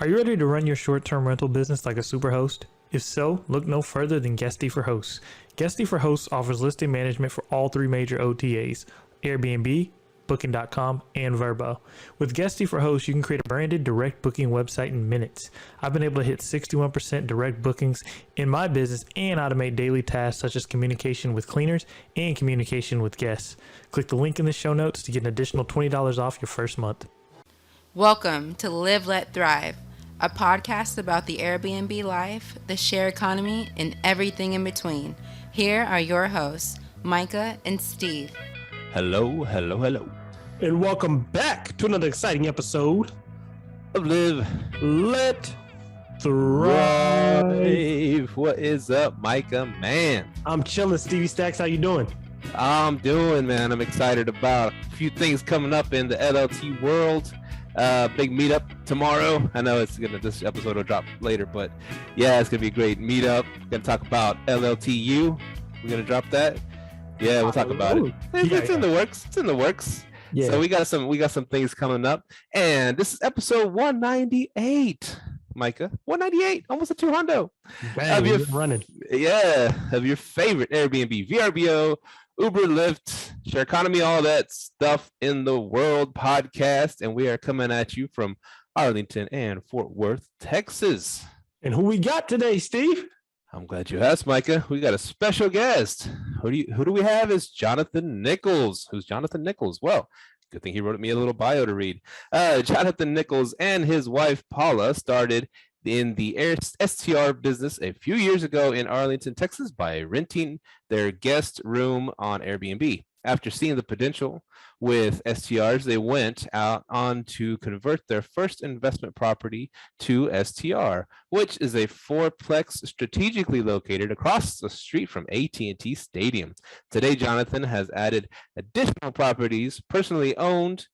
Are you ready to run your short-term rental business like a superhost? If so, look no further than Guesty for Hosts. Guesty for Hosts offers listing management for all three major OTAs, Airbnb, Booking.com, and VRBO. With Guesty for Hosts, you can create a branded direct booking website in minutes. I've been able to hit 61% direct bookings in my business and automate daily tasks such as communication with cleaners and communication with guests. Click the link in the show notes to get an additional $20 off your first month. Welcome to Live, Let Thrive, a podcast about the Airbnb life, the share economy, and everything in between. Here are your hosts, Myka and Steve. Hello. And welcome back to another exciting episode of Live, Let Thrive. What is up, Myka? Man, I'm chilling. Stevie Stacks, how you doing? I'm doing, man. I'm excited about a few things coming up in the LLT world. Big meetup tomorrow. I know this episode will drop later, but yeah, it's gonna be a great meetup. Gonna talk about LLTU. We're gonna drop that. Yeah, we'll talk about it. It's in the works. It's in the works. Yeah. So we got some things coming up, and this is episode 198. Myka, 198, almost a 200. Running. Yeah, of your favorite Airbnb, VRBO, Uber, Lyft, share economy, all that stuff in the world podcast, and we are coming at you from Arlington and Fort Worth, Texas. And who we got today, Steve? I'm glad you asked, Myka. We got a special guest. Who do we have? Is Jonathan Nichols. Who's Jonathan Nichols? Well, good thing he wrote me a little bio to read. Jonathan Nichols and his wife Paula started in the STR business a few years ago in Arlington, Texas, by renting their guest room on Airbnb. After seeing the potential with STRs, they went out on to convert their first investment property to STR, which is a fourplex strategically located across the street from AT&T Stadium. Today, Jonathan has added additional properties personally owned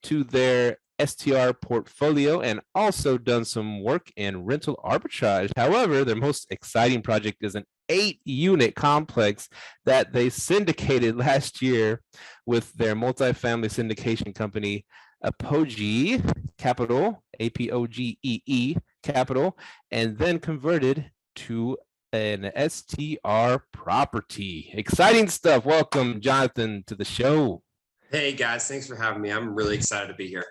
to their STR portfolio and also done some work in rental arbitrage. However, their most exciting project is an 8-unit complex that they syndicated last year with their multifamily syndication company, NpgYJI Capital, APOGEE Capital, and then converted to an STR property. Exciting stuff. Welcome, Jonathan, to the show. Hey guys, thanks for having me. I'm really excited to be here.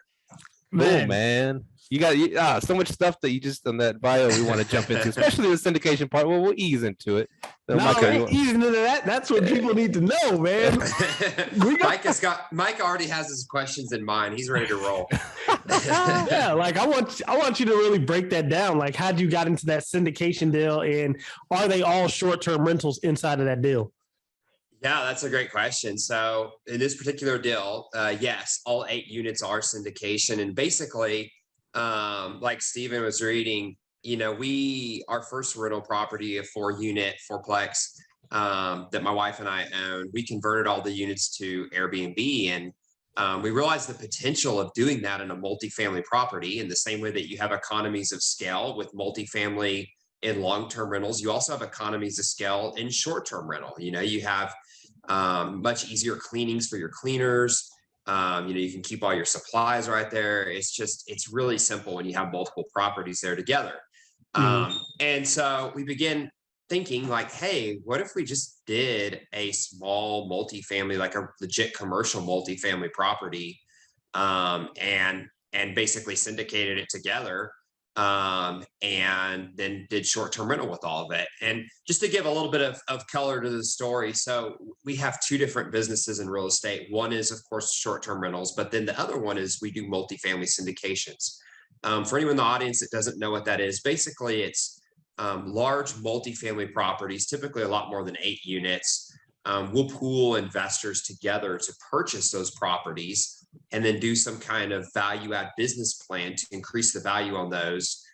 Man. You got so much stuff that you just on that bio we want to jump into, especially the syndication part. Well, we'll ease into it. Easing into that. That's what people need to know, man. Mike already has his questions in mind. He's ready to roll. Yeah, like I want you to really break that down. Like, how'd you got into that syndication deal, and are they all short-term rentals inside of that deal? Yeah, that's a great question. So in this particular deal, yes, all 8 units are syndication, and basically, like Steven was reading, our first rental property, a 4-unit fourplex that my wife and I own, we converted all the units to Airbnb, and we realized the potential of doing that in a multifamily property in the same way that you have economies of scale with multifamily in long-term rentals. You also have economies of scale in short-term rental. You have much easier cleanings for your cleaners. You can keep all your supplies right there. It's really simple when you have multiple properties there together. And so we begin thinking like, hey, what if we just did a small multifamily, like a legit commercial multifamily property, and basically syndicated it together, and then did short-term rental with all of it. And just to give a little bit of color to the story, so we have 2 different businesses in real estate. One is, of course, short-term rentals, but then the other one is we do multifamily syndications. For anyone in the audience that doesn't know what that is, basically it's large multifamily properties, typically a lot more than 8 units. We'll pool investors together to purchase those properties and then do some kind of value add business plan to increase the value on those,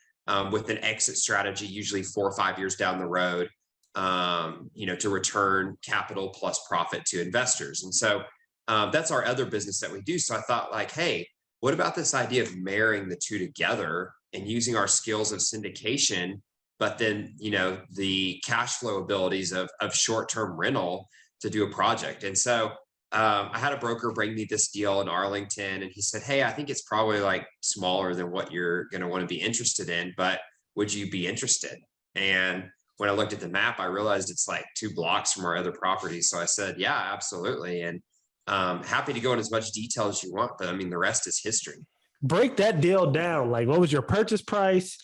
with an exit strategy, usually 4 or 5 years down the road, to return capital plus profit to investors. And so that's our other business that we do. So I thought like, hey, what about this idea of marrying the 2 together and using our skills of syndication, but then, the cash flow abilities of short-term rental to do a project. And so I had a broker bring me this deal in Arlington, and he said, "Hey, I think it's probably like smaller than what you're going to want to be interested in, but would you be interested?" And when I looked at the map, I realized it's like 2 blocks from our other properties. So I said, "Yeah, absolutely." And happy to go in as much detail as you want, but I mean, the rest is history. Break that deal down. Like, what was your purchase price?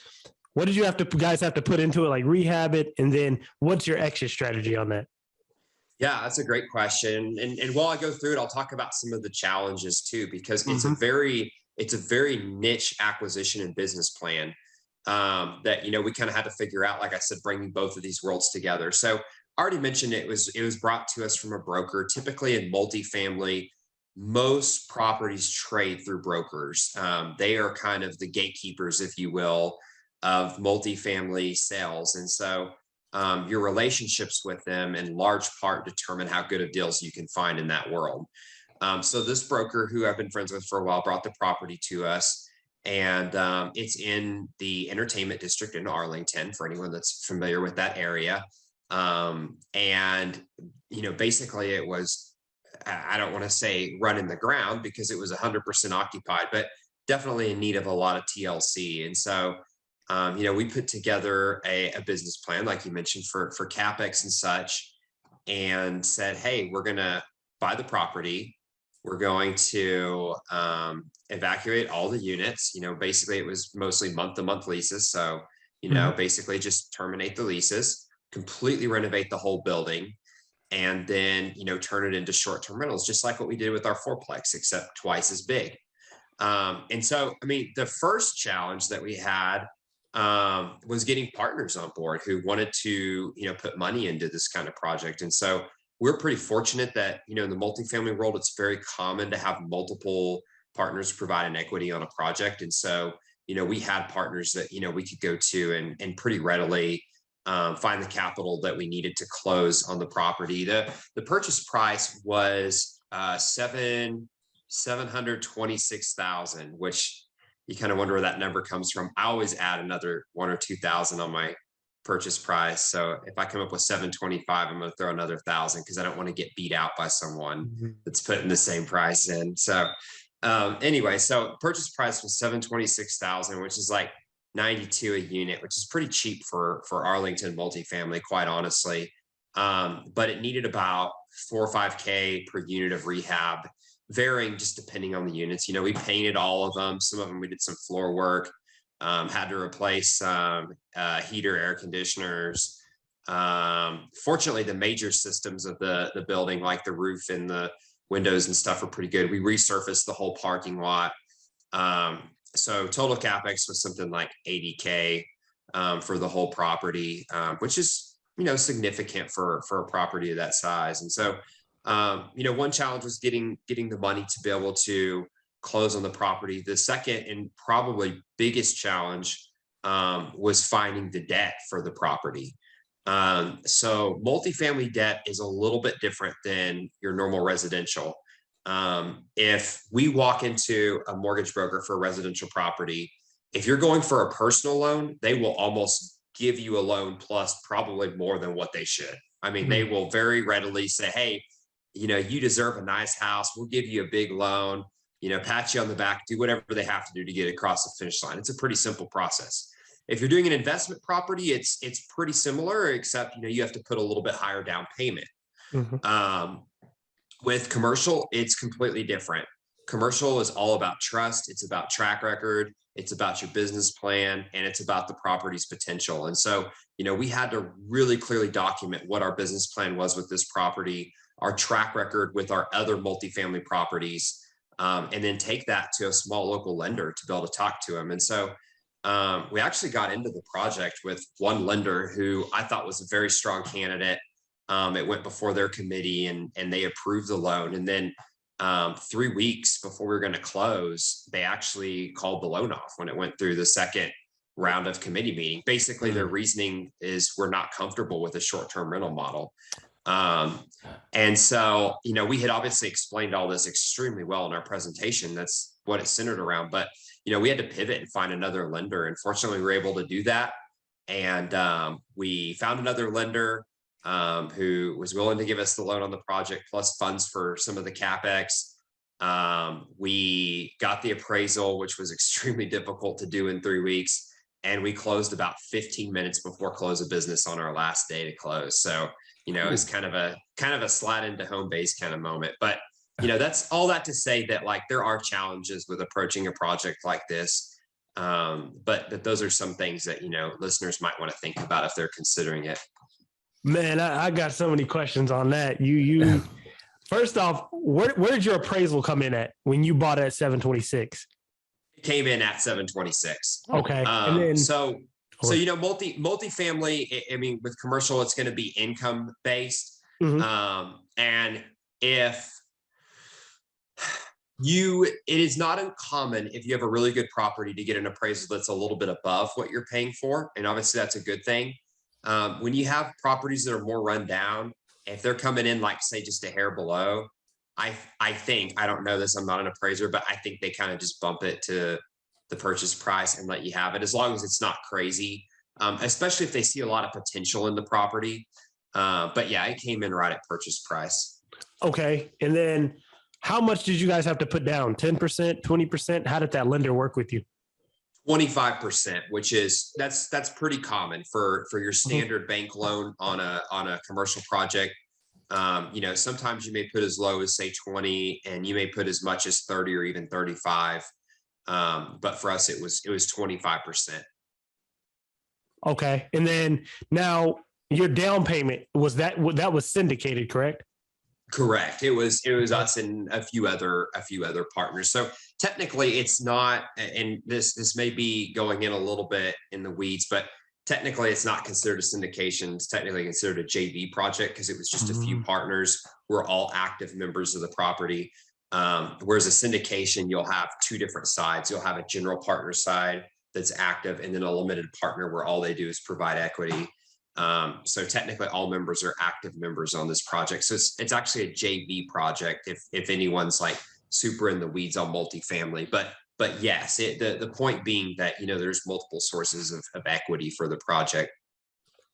What did you guys have to put into it, like rehab it? And then what's your exit strategy on that? Yeah, that's a great question. And while I go through it, I'll talk about some of the challenges too, because it's a very niche acquisition and business plan that, we kind of had to figure out, like I said, bringing both of these worlds together. So I already mentioned it was brought to us from a broker. Typically in multifamily, most properties trade through brokers. They are kind of the gatekeepers, if you will, of multifamily sales. And so your relationships with them in large part determine how good of deals you can find in that world. So this broker, who I've been friends with for a while, brought the property to us, and it's in the entertainment district in Arlington, for anyone that's familiar with that area. And basically it was, I don't want to say run in the ground because it was 100% occupied, but definitely in need of a lot of TLC. And so we put together a business plan, like you mentioned, for CapEx and such, and said, "Hey, we're going to buy the property. We're going to evacuate all the units." Basically it was mostly month-to-month leases. So, basically just terminate the leases, completely renovate the whole building, and then, turn it into short-term rentals, just like what we did with our fourplex, except twice as big. And so, I mean, the first challenge that we had was getting partners on board who wanted to, put money into this kind of project. And so we're pretty fortunate that, in the multifamily world, it's very common to have multiple partners provide an equity on a project. And so, we had partners that, we could go to and pretty readily find the capital that we needed to close on the property. The purchase price was $726,000, which you kind of wonder where that number comes from. I always add another 1 or 2,000 on my purchase price. So if I come up with 725, I'm going to throw another 1,000 because I don't want to get beat out by someone that's putting the same price in. So anyway, so purchase price was 726,000, which is like 92 a unit, which is pretty cheap for Arlington multifamily, quite honestly. But it needed about 4 or 5K per unit of rehab, varying just depending on the units. We painted all of them. Some of them we did some floor work, had to replace heater, air conditioners. Fortunately, the major systems of the building, like the roof and the windows and stuff, are pretty good. We resurfaced the whole parking lot. So total CapEx was something like 80K for the whole property, which is, significant for a property of that size. And so one challenge was getting the money to be able to close on the property. The second and probably biggest challenge was finding the debt for the property. So multifamily debt is a little bit different than your normal residential. If we walk into a mortgage broker for a residential property, if you're going for a personal loan, they will almost give you a loan plus probably more than what they should. I mean, they will very readily say, "Hey, you deserve a nice house. We'll give you a big loan, pat you on the back, do whatever they have to do to get across the finish line." It's a pretty simple process. If you're doing an investment property, it's pretty similar, except, you have to put a little bit higher down payment. With commercial, it's completely different. Commercial is all about trust. It's about track record. It's about your business plan, and it's about the property's potential. And so, we had to really clearly document what our business plan was with this property, our track record with our other multifamily properties, and then take that to a small local lender to be able to talk to them. And so we actually got into the project with one lender who I thought was a very strong candidate. It went before their committee and they approved the loan. And then 3 weeks before we were going to close, they actually called the loan off when it went through the second round of committee meeting. Basically, their reasoning is we're not comfortable with a short-term rental model. And so, we had obviously explained all this extremely well in our presentation. That's what it's centered around. But, we had to pivot and find another lender. And fortunately, we were able to do that. And we found another lender. who was willing to give us the loan on the project plus funds for some of the CapEx. We got the appraisal, which was extremely difficult to do in 3 weeks. And we closed about 15 minutes before close of business on our last day to close. So, you know, it's kind of a slide into home base kind of moment. But, you know, that's all that to say that like there are challenges with approaching a project like this. But those are some things that, you know, listeners might want to think about if they're considering it. Man, I got so many questions on that. You first off, where did your appraisal come in at when you bought it at 726? Came in at 726. Okay. And then, so you know, multifamily, I mean, with commercial, it's going to be income based. And if it is not uncommon if you have a really good property to get an appraisal that's a little bit above what you're paying for. And obviously that's a good thing. When you have properties that are more run down, if they're coming in, like say just a hair below, I think, I don't know this, I'm not an appraiser, but I think they kind of just bump it to the purchase price and let you have it as long as it's not crazy, especially if they see a lot of potential in the property. But yeah, it came in right at purchase price. okay. And then how much did you guys have to put down? 10%, 20%? How did that lender work with you? 25%, which is that's pretty common for your standard bank loan on a commercial project. You know, sometimes you may put as low as say 20 and you may put as much as 30 or even 35. But for us, it was 25%. Okay. And then now your down payment that was syndicated, correct? Correct. It was us and a few other partners. So technically it's not, and this may be going in a little bit in the weeds, but technically it's not considered a syndication. It's technically considered a JV project because it was just a few partners. We're all active members of the property. Whereas a syndication, you'll have two different sides. You'll have a general partner side that's active and then a limited partner where all they do is provide equity. So technically all members are active members on this project. So it's actually a JV project if anyone's like super in the weeds on multifamily, but yes, the point being that, you know, there's multiple sources of equity for the project.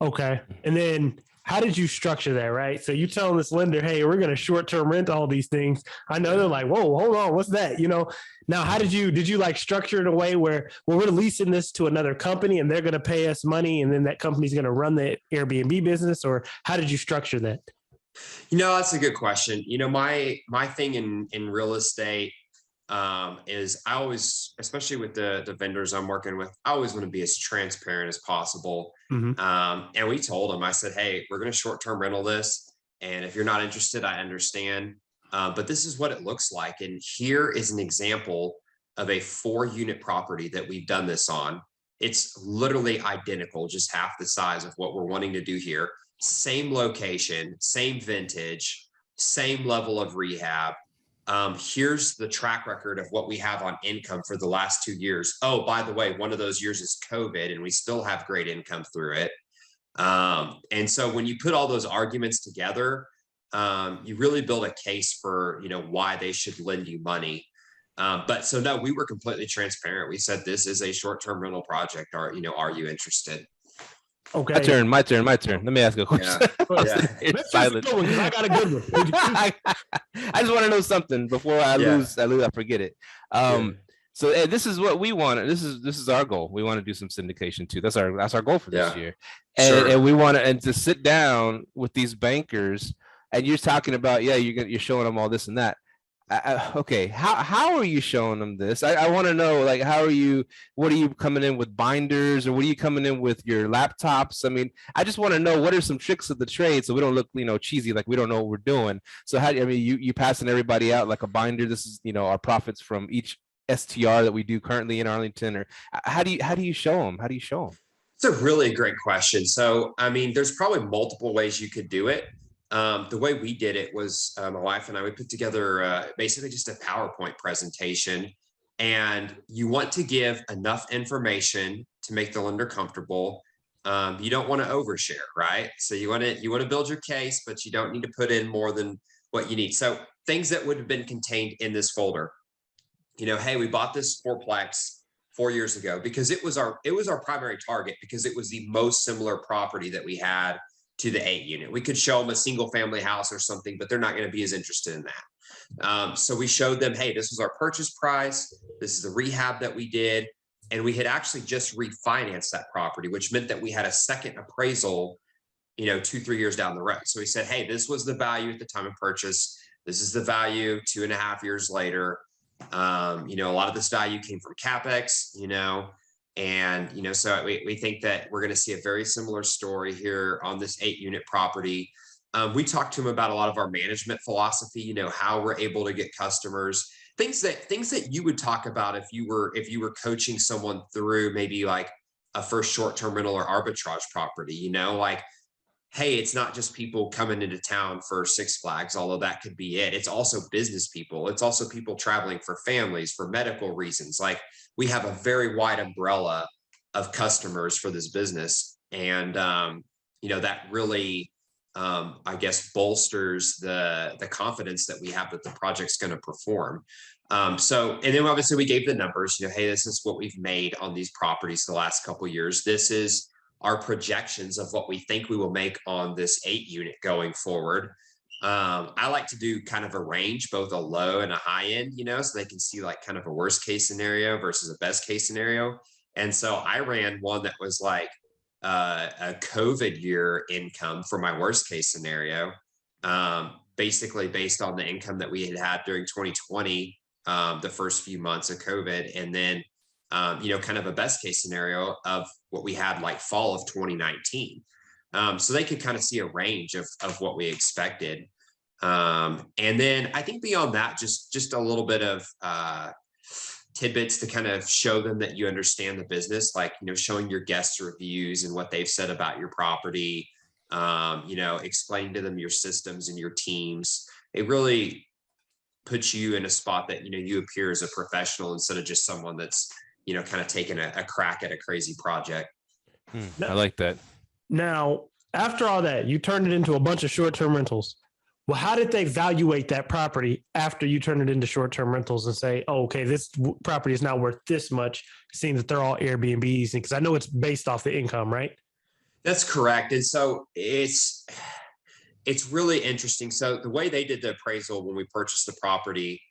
Okay. And then how did you structure that, right? So you telling this lender, hey, we're going to short-term rent all these things. I know they're like, whoa, hold on, what's that? You know, now how did you like structure it in a way where we're leasing this to another company and they're going to pay us money and then that company's going to run the Airbnb business, or how did you structure that? You know, that's a good question. You know, my thing in real estate is I always, especially with the vendors I'm working with, I always want to be as transparent as possible. And we told them, I said, hey, we're going to short-term rental this. And if you're not interested, I understand. But this is what it looks like. And here is an example of a 4-unit property that we've done this on. It's literally identical, just half the size of what we're wanting to do here. Same location, same vintage, same level of rehab. Here's the track record of what we have on income for the last 2 years. Oh, by the way, one of those years is COVID and we still have great income through it. And so when you put all those arguments together, you really build a case for, you know, why they should lend you money. But so no, we were completely transparent. We said, this is a short-term rental project. Are you interested? Okay. My turn. Let me ask a question. Yeah. It's silent. I got a good one. I just want to know something before I lose. I forget it. So this is what we want. This is our goal. We want to do some syndication too. That's our goal for this year. And we want to sit down with these bankers. And you're talking about, you're showing them all this and that. Okay, how are you showing them this? I want to know, like, what are you coming in with, binders, or what are you coming in with your laptops? I mean, I just want to know what are some tricks of the trade so we don't look, cheesy, like we don't know what we're doing. So you passing everybody out like a binder? This is, our profits from each STR that we do currently in Arlington, or how do you show them? How do you show them? It's a really great question. So, I mean, there's probably multiple ways you could do it. The way we did it was my wife and I, we put together basically just a PowerPoint presentation, and you want to give enough information to make the lender comfortable. You don't want to overshare, right? So you want to build your case, but you don't need to put in more than what you need. So things that would have been contained in this folder, hey, we bought this fourplex 4 years ago because it was our primary target, because it was the most similar property that we had to the 8 unit. We could show them a single family house or something, but they're not going to be as interested in that. So we showed them, hey, this was our purchase price. This is the rehab that we did. And we had actually just refinanced that property, which meant that we had a second appraisal, 2-3 years down the road. So we said, hey, this was the value at the time of purchase. This is the value 2.5 years later. A lot of this value came from CapEx, and, so we think that we're going to see a very similar story here on this 8 unit property. We talked to him about a lot of our management philosophy, how we're able to get customers, things that you would talk about if you were coaching someone through maybe like a first short-term rental or arbitrage property, like, hey, it's not just people coming into town for Six Flags, although that could be it. It's also business people. It's also people traveling for families, for medical reasons. Like, we have a very wide umbrella of customers for this business. And, that really, I guess, bolsters the confidence that we have that the project's going to perform. And then obviously we gave the numbers, hey, this is what we've made on these properties the last couple of years. This is our projections of what we think we will make on this 8 unit going forward. I like to do kind of a range, both a low and a high end, so they can see like kind of a worst case scenario versus a best case scenario. And so I ran one that was like a COVID year income for my worst case scenario, basically based on the income that we had during 2020, the first few months of COVID. And then kind of a best case scenario of what we had like fall of 2019. So they could kind of see a range of what we expected. And then I think beyond that, just a little bit of tidbits to kind of show them that you understand the business, like, showing your guest reviews and what they've said about your property, explaining to them your systems and your teams. It really puts you in a spot that, you appear as a professional instead of just someone that's, kind of taking a crack at a crazy project. I like that. Now, after all that, you turned it into a bunch of short-term rentals. Well, how did they evaluate that property after you turn it into short-term rentals and say, oh, okay, this property is now worth this much, seeing that they're all Airbnbs? Because I know it's based off the income, right? That's correct. And so it's really interesting. So the way they did the appraisal when we purchased the property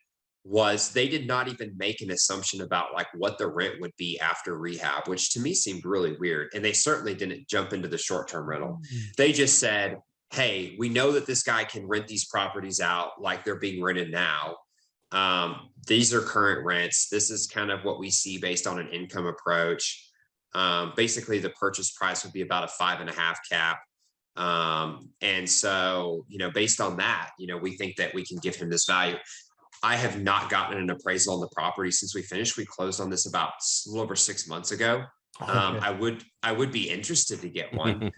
was they did not even make an assumption about like what the rent would be after rehab, which to me seemed really weird. And they certainly didn't jump into the short-term rental. They just said, hey, we know that this guy can rent these properties out like they're being rented now. These are current rents. This is kind of what we see based on an income approach. Basically the purchase price would be about a 5.5 cap. And so, based on that, we think that we can give him this value. I have not gotten an appraisal on the property since we finished. We closed on this about a little over 6 months ago. I would be interested to get one.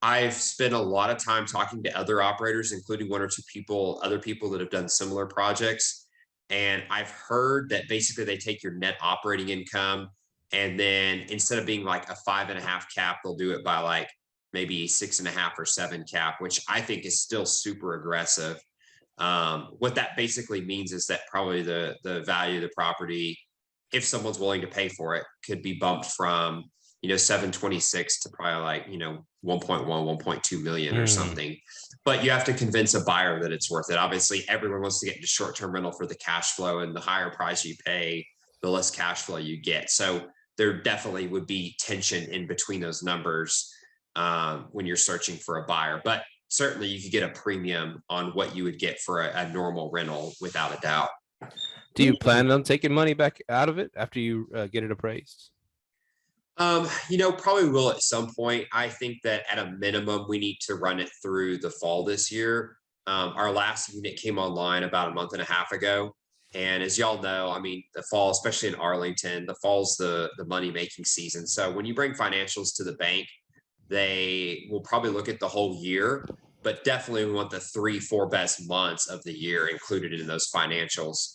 I've spent a lot of time talking to other operators, including 1 or 2 other people that have done similar projects. And I've heard that basically they take your net operating income, and then instead of being like a 5.5 cap, they'll do it by like maybe 6.5 or 7 cap, which I think is still super aggressive. What that basically means is that probably the value of the property, if someone's willing to pay for it, could be bumped from, 726 to probably like, 1.1, 1.2 million or something. But you have to convince a buyer that it's worth it. Obviously, everyone wants to get into short-term rental for the cash flow, and the higher price you pay, the less cash flow you get. So there definitely would be tension in between those numbers when you're searching for a buyer. But certainly you could get a premium on what you would get for a normal rental without a doubt. Do you plan on taking money back out of it after you get it appraised? Probably will at some point. I think that at a minimum, we need to run it through the fall this year. Our last unit came online about a month and a half ago. And as y'all know, I mean, the fall, especially in Arlington, the fall's the money-making season. So when you bring financials to the bank, they will probably look at the whole year, but definitely we want the 3-4 best months of the year included in those financials.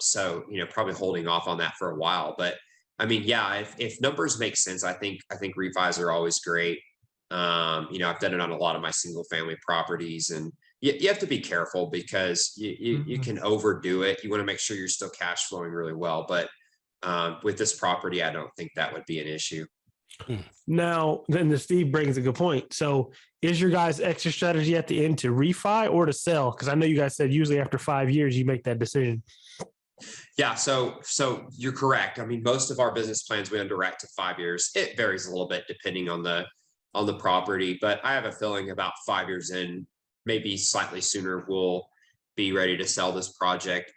So, probably holding off on that for a while, but I mean, yeah, if numbers make sense, I think refis are always great. I've done it on a lot of my single family properties, and you have to be careful because you can overdo it. You want to make sure you're still cash flowing really well. But with this property, I don't think that would be an issue. Now, then the Steve brings a good point. So is your guys' exit strategy at the end to refi or to sell? Because I know you guys said usually after 5 years, you make that decision. Yeah, so you're correct. I mean, most of our business plans we underwrite to 5 years. It varies a little bit depending on the property, but I have a feeling about 5 years in, maybe slightly sooner, we'll be ready to sell this project.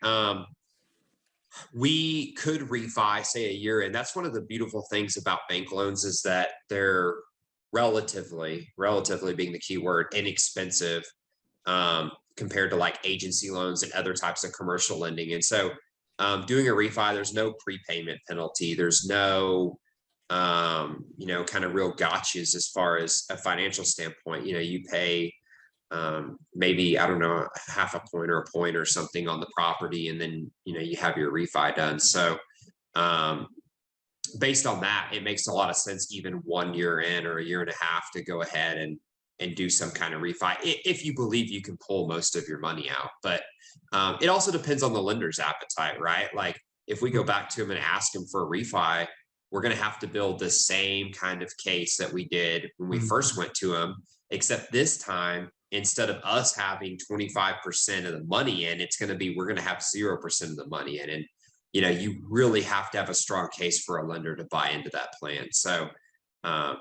We could refi, say, a year in. That's one of the beautiful things about bank loans is that they're relatively being the key word, inexpensive compared to like agency loans and other types of commercial lending. And so doing a refi, there's no prepayment penalty. There's no, kind of real gotchas as far as a financial standpoint. You pay maybe, I don't know, half a point or a point or something on the property, and then you have your refi done. So based on that, it makes a lot of sense even 1 year in or a year and a half to go ahead and do some kind of refi if you believe you can pull most of your money out. But it also depends on the lender's appetite, right? Like if we go back to them and ask them for a refi, we're going to have to build the same kind of case that we did when we first went to them, except this time, instead of us having 25% of the money in, it's going to be, we're going to have 0% of the money in. And, you really have to have a strong case for a lender to buy into that plan. So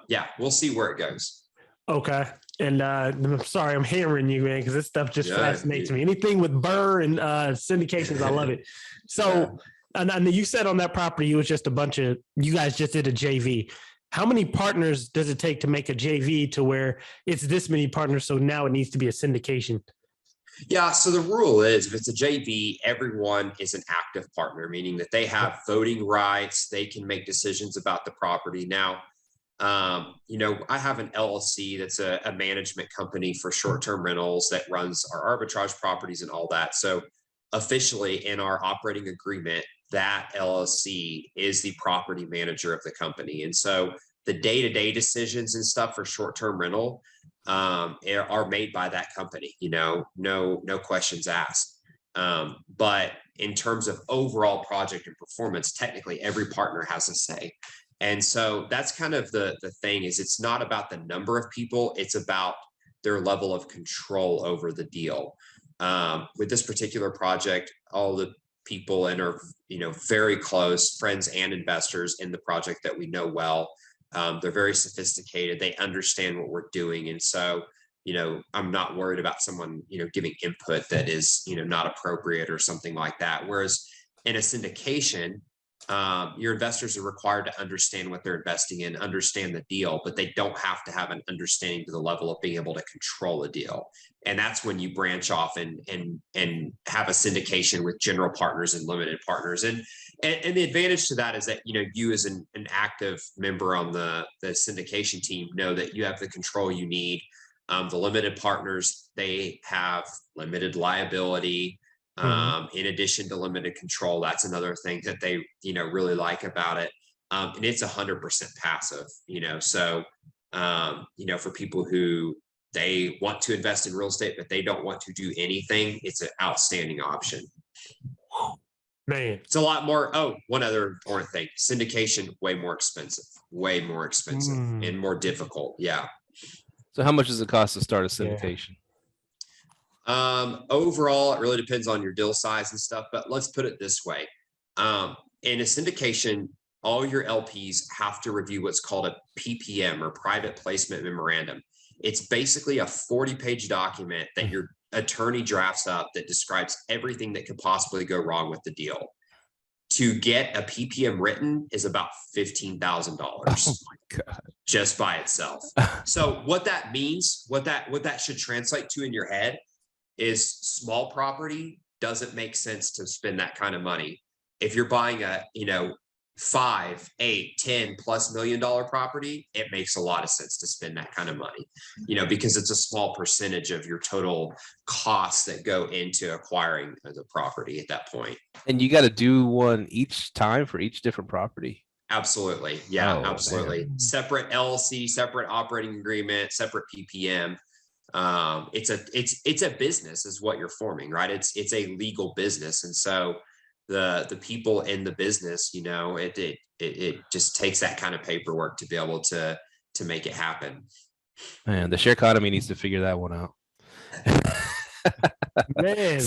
yeah, we'll see where it goes. Okay. And I'm sorry, I'm hammering you, man, because this stuff just fascinates me. Anything with BRRRR and syndications, I love it. So, and you said on that property, it was just a bunch of, you guys just did a JV. How many partners does it take to make a JV to where it's this many partners? So now it needs to be a syndication. Yeah. So the rule is if it's a JV, everyone is an active partner, meaning that they have voting rights. They can make decisions about the property. Now, I have an LLC that's a management company for short-term rentals that runs our arbitrage properties and all that. So officially in our operating agreement, that LLC is the property manager of the company. And so the day-to-day decisions and stuff for short-term rental are made by that company, no questions asked. But in terms of overall project and performance, technically every partner has a say. And so that's kind of the thing is it's not about the number of people, it's about their level of control over the deal. With this particular project, all the people and are, very close friends and investors in the project that we know well. They're very sophisticated. They understand what we're doing. And so, I'm not worried about someone, giving input that is, not appropriate or something like that. Whereas in a syndication, your investors are required to understand what they're investing in, understand the deal, but they don't have to have an understanding to the level of being able to control a deal. And that's when you branch off and have a syndication with general partners and limited partners. And the advantage to that is that, you as an active member on the syndication team know that you have the control you need. The limited partners, they have limited liability. In addition to limited control, that's another thing that they, really like about it. And it's 100% passive, so, for people who they want to invest in real estate, but they don't want to do anything, it's an outstanding option. Man, it's a lot more. Oh, one other important thing, syndication, way more expensive and more difficult. Yeah. So how much does it cost to start a syndication? Overall, it really depends on your deal size and stuff, but let's put it this way. In a syndication, all your LPs have to review what's called a PPM or private placement memorandum. It's basically a 40-page document that your attorney drafts up that describes everything that could possibly go wrong with the deal. To get a PPM written is about $15,000 just by itself. So what that means, what that should translate to in your head is small property doesn't make sense to spend that kind of money. If you're buying a, $5, $8, $10+ million property, it makes a lot of sense to spend that kind of money, because it's a small percentage of your total costs that go into acquiring the property at that point. And you got to do one each time for each different property. Absolutely. Yeah, absolutely. Man. Separate LLC, separate operating agreement, separate PPM. It's a business is what you're forming, right? It's a legal business. And so, the people in the business, it just takes that kind of paperwork to be able to make it happen. Man, the share economy needs to figure that one out. Man,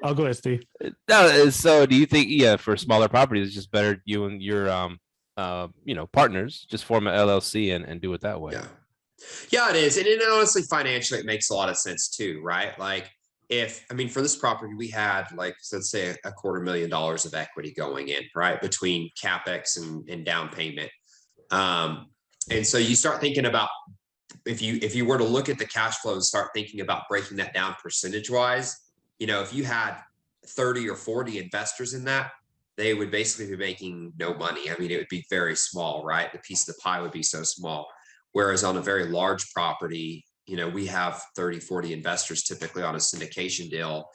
I'll go ahead, Steve. No, so do you think, for smaller properties, it's just better you and your partners just form an LLC and do it that way? Yeah, it is. And honestly, financially, it makes a lot of sense too, right? Like for this property, we had let's say $250,000 of equity going in, right? Between CapEx and down payment. And so you start thinking about, if you were to look at the cash flow and start thinking about breaking that down percentage wise, if you had 30 or 40 investors in that, they would basically be making no money. I mean, it would be very small, right? The piece of the pie would be so small. Whereas on a very large property, we have 30, 40 investors typically on a syndication deal.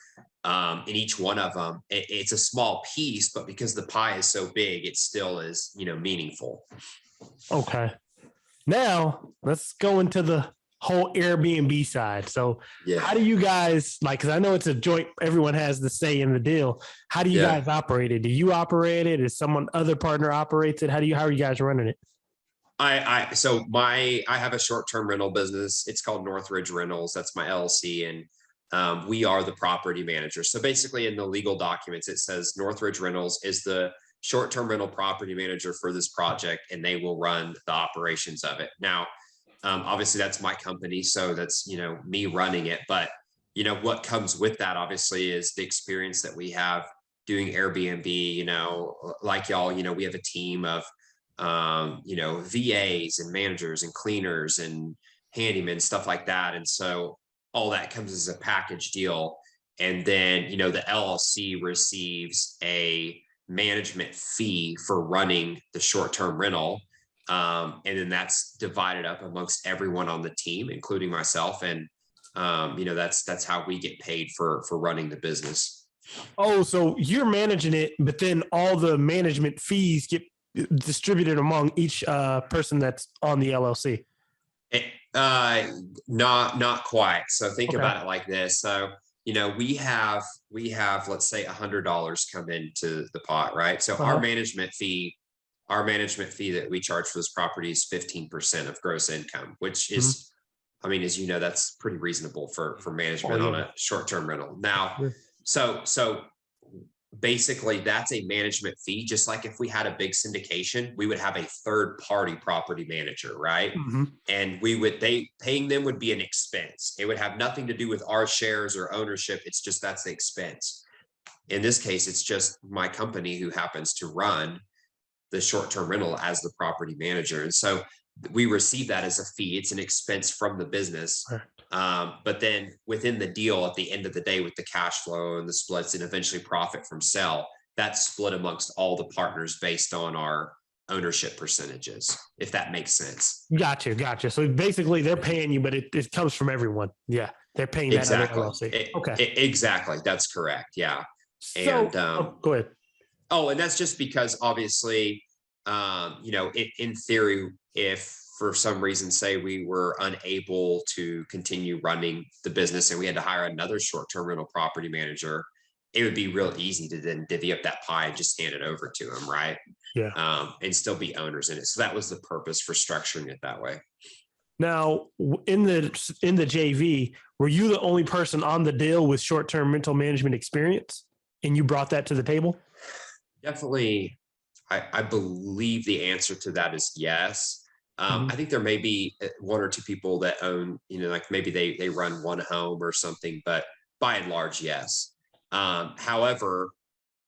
And each one of them, it's a small piece, but because the pie is so big, it still is, meaningful. Okay. Now let's go into the whole Airbnb side. So how do you guys because I know it's a joint, everyone has the say in the deal. How do you guys operate it? Do you operate it? Is someone other partner operates it? How are you guys running it? I have a short-term rental business. It's called Northridge Rentals. That's my LLC. And we are the property manager. So basically in the legal documents, it says Northridge Rentals is the short-term rental property manager for this project, and they will run the operations of it. Now, obviously that's my company. So that's, me running it. But, what comes with that obviously is the experience that we have doing Airbnb, like y'all, we have a team of, VAs and managers and cleaners and handymen, stuff like that. And so all that comes as a package deal. And then, the LLC receives a management fee for running the short-term rental. And then that's divided up amongst everyone on the team, including myself. And, that's how we get paid for running the business. Oh, so you're managing it, but then all the management fees get distributed among each person that's on the LLC? Not quite. So think about it like this. So, we have, let's say $100 come into the pot, right? So our management fee that we charge for this property is 15% of gross income, which is, as you know, that's pretty reasonable for management on a short-term rental. Now, so basically that's a management fee. Just like if we had a big syndication, we would have a third party property manager, right? And paying them would be an expense. It would have nothing to do with our shares or ownership. It's just, that's the expense. In this case, it's just my company who happens to run the short-term rental as the property manager. And so we receive that as a fee. It's an expense from the business. But then within the deal, at the end of the day, with the cash flow and the splits and eventually profit from sale, that's split amongst all the partners based on our ownership percentages, if that makes sense. Gotcha. So basically they're paying you, but it comes from everyone. Yeah. They're paying that exactly. Exactly. That's correct. Yeah. So, go ahead. Oh, and that's just because obviously, in theory, if for some reason, say we were unable to continue running the business and we had to hire another short-term rental property manager, it would be real easy to then divvy up that pie and just hand it over to them, right? Yeah. And still be owners in it. So that was the purpose for structuring it that way. Now, in the JV, were you the only person on the deal with short-term rental management experience, and you brought that to the table? Definitely. I believe the answer to that is yes. I think there may be one or two people that own, maybe they run one home or something, but by and large, yes. However,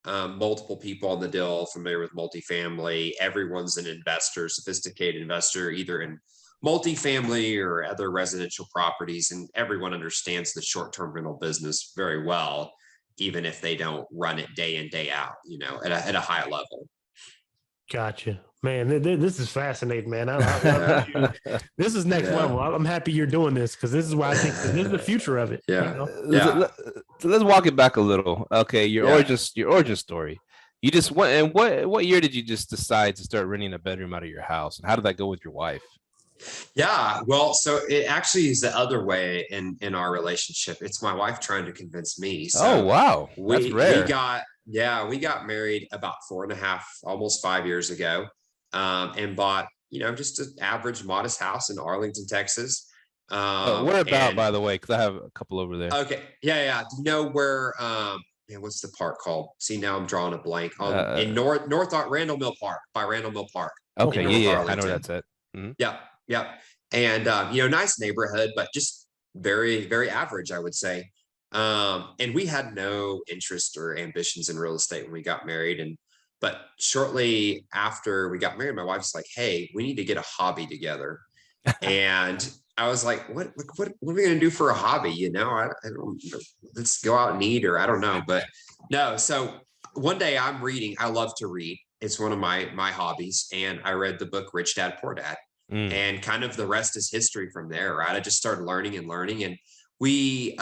multiple people on the deal familiar with multifamily, everyone's an investor, sophisticated investor, either in multifamily or other residential properties. And everyone understands the short-term rental business very well, even if they don't run it day in, day out, at a high level. Gotcha. Man, this is fascinating, man. This is next level. I'm happy you're doing this, because this is why I think this is the future of it. Yeah. So let's walk it back a little. Okay, your origin story. You just went, and what year did you just decide to start renting a bedroom out of your house, and how did that go with your wife? Yeah, well, so it actually is the other way in our relationship. It's my wife trying to convince me. So oh wow, that's rare. Yeah, we got married about 4.5, almost 5 years ago, and bought, just an average modest house in Arlington, Texas. Where about, And by the way? Because I have a couple over there. okay, yeah. Do you know where? Man, what's the park called? See, now I'm drawing a blank on in North Randall Mill Park, by Randall Mill Park. Okay, in North yeah, I know Arlington. where that's at. Yep. And nice neighborhood, but just very, very average, I would say. And we had no interest or ambitions in real estate when we got married. But shortly after we got married, my wife's like, "Hey, we need to get a hobby together." And I was like, what are we going to do for a hobby? I don't know. Let's go out and eat, or I don't know. But no. So one day I'm reading. I love to read. It's one of my hobbies. And I read the book Rich Dad, Poor Dad. And kind of the rest is history from there, right? I just started learning. And we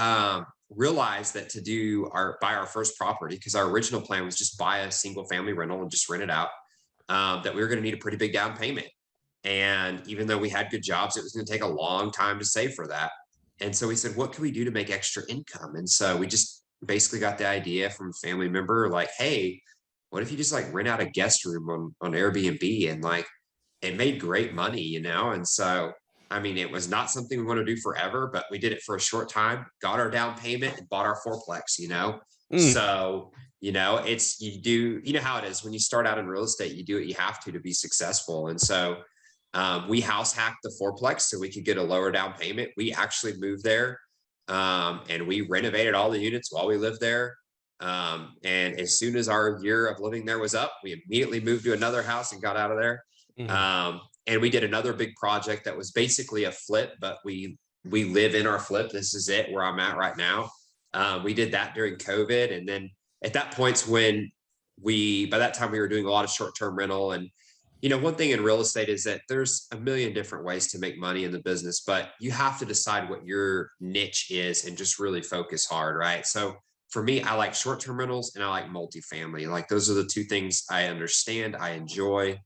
realized that to buy our first property, because our original plan was just buy a single family rental and just rent it out, that we were going to need a pretty big down payment. And even though we had good jobs, it was going to take a long time to save for that. And so we said, what can we do to make extra income? And so we just basically got the idea from a family member, like, hey, what if you just like rent out a guest room on Airbnb? And like, it made great money, And so, I mean, it was not something we want to do forever, but we did it for a short time, got our down payment, and bought our fourplex, So, it's, you know how it is when you start out in real estate, you do what you have to be successful. And so we house hacked the fourplex so we could get a lower down payment. We actually moved there, and we renovated all the units while we lived there. And as soon as our year of living there was up, we immediately moved to another house and got out of there. And we did another big project that was basically a flip, but we live in our flip. This is it where I'm at right now. We did that during COVID. And then at that point's when by that time we were doing a lot of short-term rental. And, one thing in real estate is that there's a million different ways to make money in the business, but you have to decide what your niche is and just really focus hard, right? So for me, I like short-term rentals and I like multifamily. Like those are the two things I understand, I enjoy.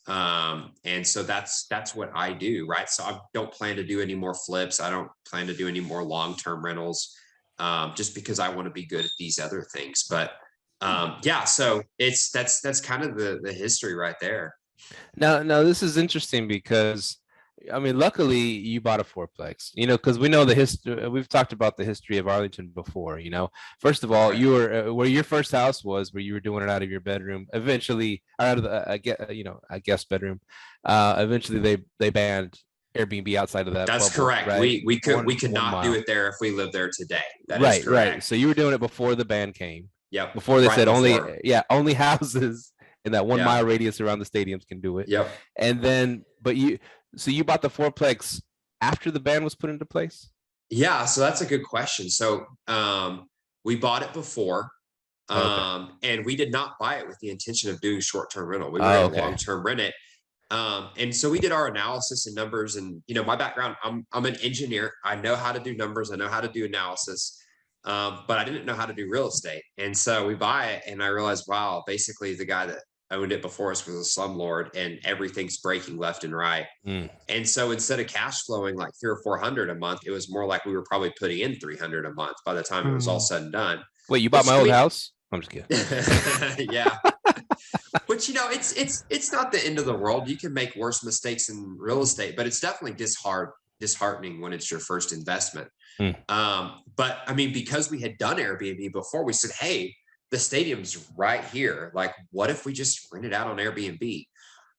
And so that's what I do, right? So I don't plan to do any more flips. I don't plan to do any more long-term rentals, just because I want to be good at these other things. But so that's kind of the history right there. Now this is interesting because, I mean, luckily you bought a fourplex, because we know the history. We've talked about the history of Arlington before. First of all, you were where your first house was, where you were doing it out of your bedroom. Eventually, or out of a guest bedroom. Eventually, they banned Airbnb outside of that. That's bubble, correct. Right? We could not do it there if we lived there today. That right, is correct. right. So you were doing it before the ban came. Yep. Before they said before. only houses in that 1 mile radius around the stadiums can do it. Yep. And then, so you bought the fourplex after the ban was put into place? Yeah, so that's a good question. So we bought it before, and we did not buy it with the intention of doing short-term rental. We were going to long-term rent it. And so we did our analysis and numbers, and my background, I'm an engineer. I know how to do numbers. I know how to do analysis. But I didn't know how to do real estate. And so we buy it, and I realized, wow, basically the guy that owned it before us was a slumlord, and everything's breaking left and right. And so instead of cash flowing like $300 or $400 a month, it was more like we were probably putting in $300 a month by the time it was all said and done. Wait, you bought my old house? I'm just kidding. Yeah. But it's not the end of the world. You can make worse mistakes in real estate, but it's definitely disheartening when it's your first investment. But I mean, because we had done Airbnb before, we said, hey, the stadium's right here. Like, what if we just rent it out on Airbnb?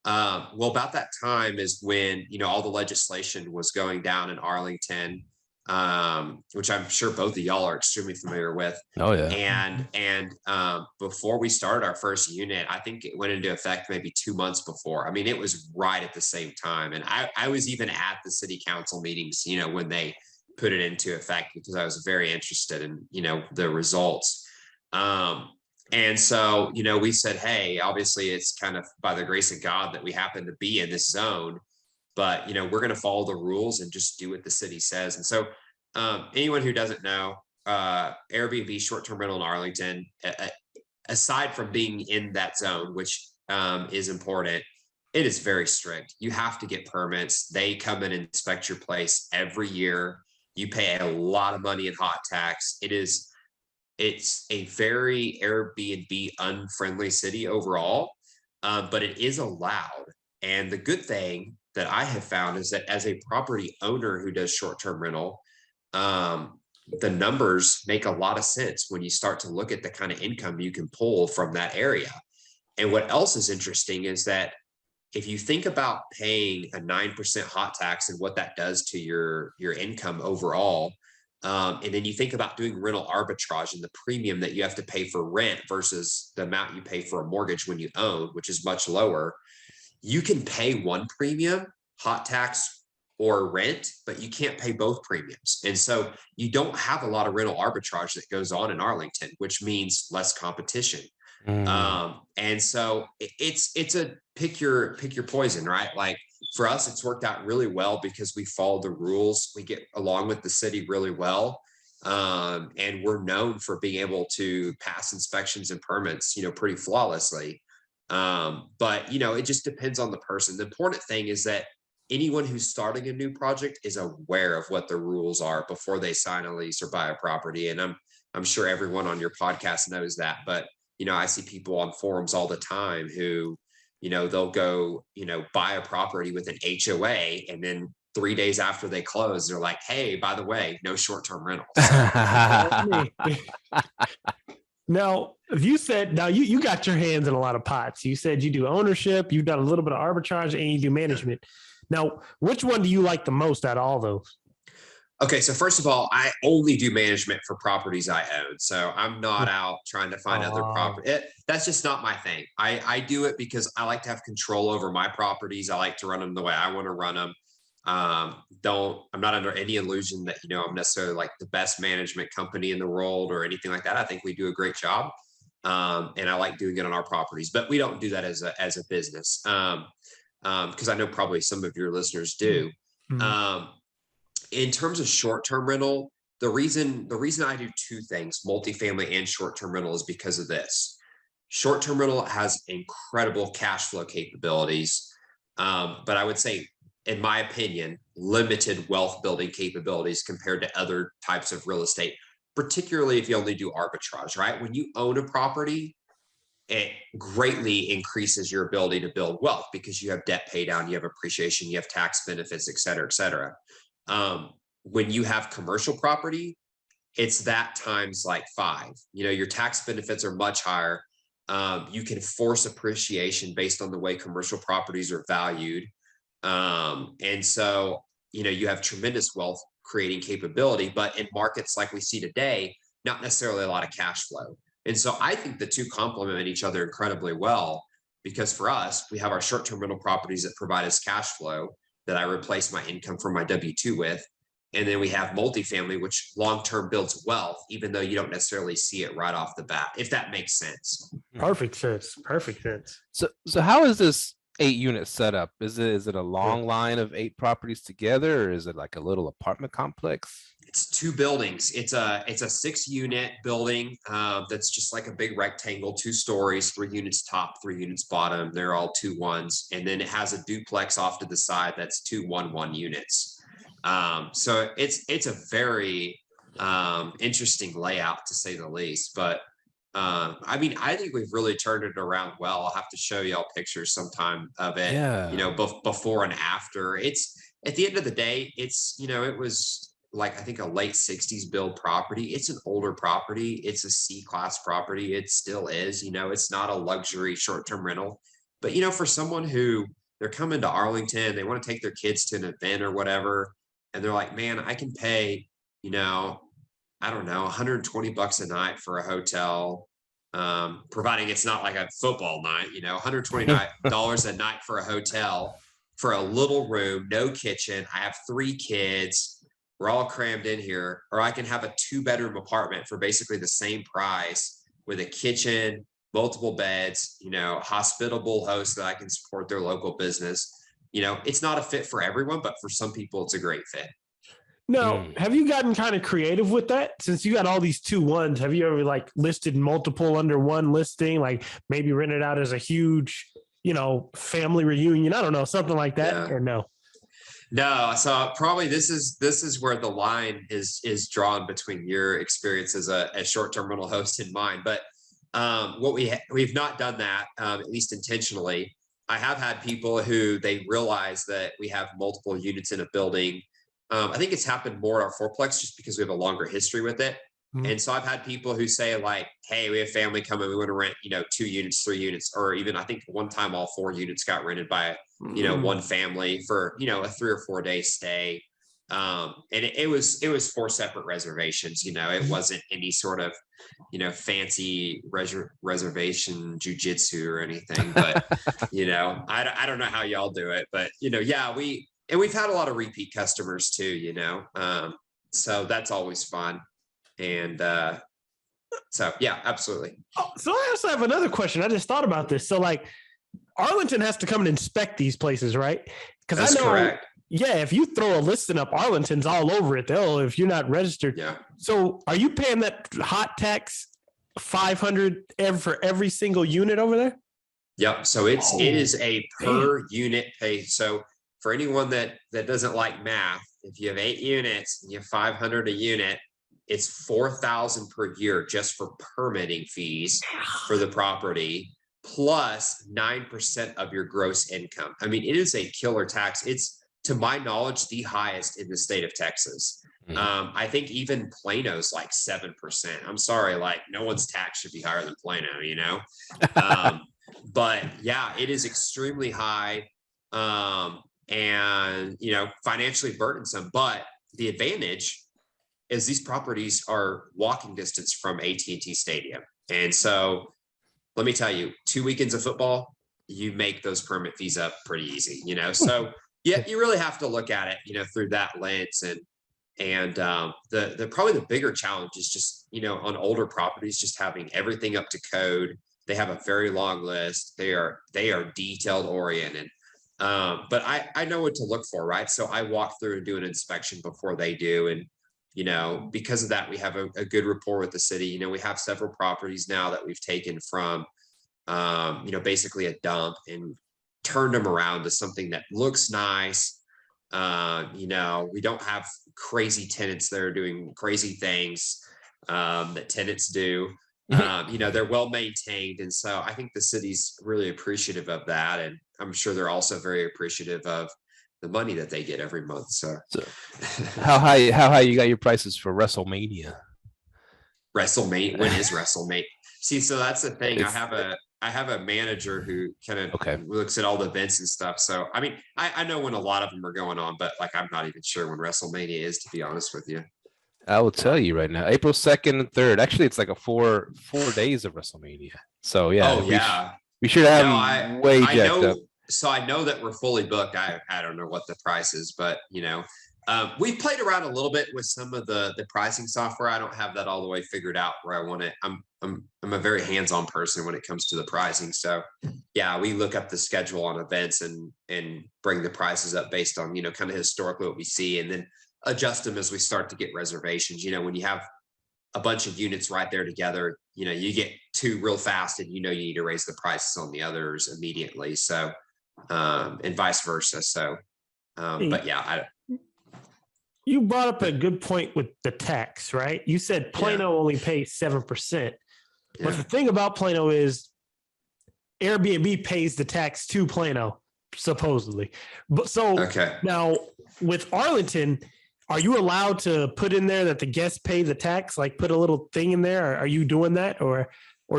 Well, about that time is when, all the legislation was going down in Arlington, which I'm sure both of y'all are extremely familiar with. Oh yeah. And before we started our first unit, I think it went into effect maybe 2 months before. I mean, it was right at the same time. And I was even at the city council meetings, when they put it into effect, because I was very interested in, the results. And so, we said, hey, obviously it's kind of by the grace of God that we happen to be in this zone, but, we're going to follow the rules and just do what the city says. And so, anyone who doesn't know, Airbnb short-term rental in Arlington, aside from being in that zone, which is important, it is very strict. You have to get permits. They come and inspect your place every year. You pay a lot of money in hot tax. It is it's a very Airbnb unfriendly city overall, but it is allowed. And the good thing that I have found is that as a property owner who does short-term rental, the numbers make a lot of sense when you start to look at the kind of income you can pull from that area. And what else is interesting is that if you think about paying a 9% hot tax and what that does to your income overall, and then you think about doing rental arbitrage and the premium that you have to pay for rent versus the amount you pay for a mortgage when you own, which is much lower, you can pay one premium, hot tax or rent, but you can't pay both premiums. And so you don't have a lot of rental arbitrage that goes on in Arlington, which means less competition. And so it's a pick your poison, right? Like for us, it's worked out really well because we follow the rules. We get along with the city really well. And we're known for being able to pass inspections and permits, pretty flawlessly. But it just depends on the person. The important thing is that anyone who's starting a new project is aware of what the rules are before they sign a lease or buy a property. And I'm sure everyone on your podcast knows that, but I see people on forums all the time who, they'll go, buy a property with an HOA, and then 3 days after they close, they're like, hey, by the way, no short-term rentals. Now, you got your hands in a lot of pots. You said you do ownership, you've done a little bit of arbitrage, and you do management. Now, which one do you like the most out of all those? Okay, so first of all, I only do management for properties I own. So I'm not out trying to find other property. That's just not my thing. I do it because I like to have control over my properties. I like to run them the way I want to run them. I'm not under any illusion that, I'm necessarily like the best management company in the world or anything like that. I think we do a great job. And I like doing it on our properties, but we don't do that as a business. Because I know probably some of your listeners do. In terms of short-term rental, the reason I do two things, multifamily and short-term rental, is because of this. Short-term rental has incredible cash flow capabilities, but I would say, in my opinion, limited wealth building capabilities compared to other types of real estate, particularly if you only do arbitrage, right? When you own a property, it greatly increases your ability to build wealth because you have debt pay down, you have appreciation, you have tax benefits, et cetera, et cetera. When you have commercial property, it's that times like 5. Your tax benefits are much higher. You can force appreciation based on the way commercial properties are valued. And so, you have tremendous wealth creating capability, but in markets like we see today, not necessarily a lot of cash flow. And so I think the two complement each other incredibly well, because for us, we have our short-term rental properties that provide us cash flow that I replace my income from my W-2 with. And then we have multifamily, which long-term builds wealth, even though you don't necessarily see it right off the bat, if that makes sense. Perfect sense. So how is this 8 unit setup? Is it a long line of 8 properties together, or is it like a little apartment complex? It's 2 buildings. It's a 6-unit building that's just like a big rectangle, 2 stories, 3 units top, 3 units bottom. They're all 2-1s, and then it has a duplex off to the side that's 2 1-1 units. So it's a very interesting layout, to say the least. But I think we've really turned it around well. I'll have to show y'all pictures sometime of it. Yeah. Before and after. It's, at the end of the day, it's, it was like, I think, a late 60s build property. It's an older property. It's a C-class property. It still is, it's not a luxury short-term rental. But, for someone who, they're coming to Arlington, they want to take their kids to an event or whatever, and they're like, man, I can pay, I don't know, $120 a night for a hotel, providing it's not like a football night, $129 a night for a hotel for a little room, no kitchen. I have 3 kids. We're all crammed in here. Or I can have a 2-bedroom apartment for basically the same price with a kitchen, multiple beds, hospitable hosts that I can support their local business. It's not a fit for everyone, but for some people, it's a great fit. Now, have you gotten kind of creative with that? Since you got all these 2-1s, have you ever listed multiple under one listing, like maybe rented out as a huge, family reunion? I don't know, something like that, or no? No, so probably this is where the line is drawn between your experience as a short-term rental host and mine. But what we've not done that, at least intentionally. I have had people who they realize that we have multiple units in a building. I think it's happened more at our fourplex just because we have a longer history with it. And so I've had people who say like, hey, we have family coming, we want to rent, 2 units, 3 units, or even I think one time all 4 units got rented by, one family for, a 3 or 4 day stay. And it was 4 separate reservations, it wasn't any sort of, fancy reservation jujitsu or anything, but, I don't know how y'all do it, but, yeah, we've had a lot of repeat customers too, so that's always fun. And so, yeah, absolutely. Oh, so I also have another question. I just thought about this. So like Arlington has to come and inspect these places, right? Because I know, correct. Yeah, if you throw a listing up, Arlington's all over it. If you're not registered. Yeah. So are you paying that hot tax $500 for every single unit over there? Yep. So it is a per unit pay. So for anyone that doesn't like math, if you have 8 units and you have 500 a unit, it's $4,000 per year just for permitting fees for the property, plus 9% of your gross income. I mean, it is a killer tax. It's, to my knowledge, the highest in the state of Texas. I think even Plano's like 7%. I'm sorry, like no one's tax should be higher than Plano, but yeah, it is extremely high, and financially burdensome. But the advantage is these properties are walking distance from AT&T Stadium. And so let me tell you, 2 weekends of football, you make those permit fees up pretty easy, So yeah, you really have to look at it, through that lens. And the probably the bigger challenge is just, on older properties, just having everything up to code. They have a very long list. They are detailed oriented. But I know what to look for, right? So I walk through and do an inspection before they do. And because of that, we have a good rapport with the city. We have several properties now that we've taken from, basically a dump and turned them around to something that looks nice. We don't have crazy tenants that are doing crazy things that tenants do. They're well maintained. And so I think the city's really appreciative of that. And I'm sure they're also very appreciative of the money that they get every month. So how high you got your prices for WrestleMania? WrestleMania? When is WrestleMania? See, so that's the thing. I have a manager who kind of looks at all the events and stuff. So I mean, I know when a lot of them are going on, but like I'm not even sure when WrestleMania is, to be honest with you. I will tell you right now, April 2nd and 3rd. Actually, it's like a four days of WrestleMania. So yeah. Oh yeah. We should have way jacked up. So I know that we're fully booked. I don't know what the price is, but we've played around a little bit with some of the pricing software. I don't have that all the way figured out where I want it. I'm a very hands-on person when it comes to the pricing. So yeah, we look up the schedule on events and bring the prices up based on, kind of historically what we see, and then adjust them as we start to get reservations. When you have a bunch of units right there together, you get 2 real fast and you need to raise the prices on the others immediately. So and vice versa. So but yeah, you brought up a good point with the tax, right? You said Plano only pays 7%. But the thing about Plano is Airbnb pays the tax to Plano, supposedly. But so now with Arlington, are you allowed to put in there that the guests pay the tax? Like put a little thing in there? Are you doing that? Or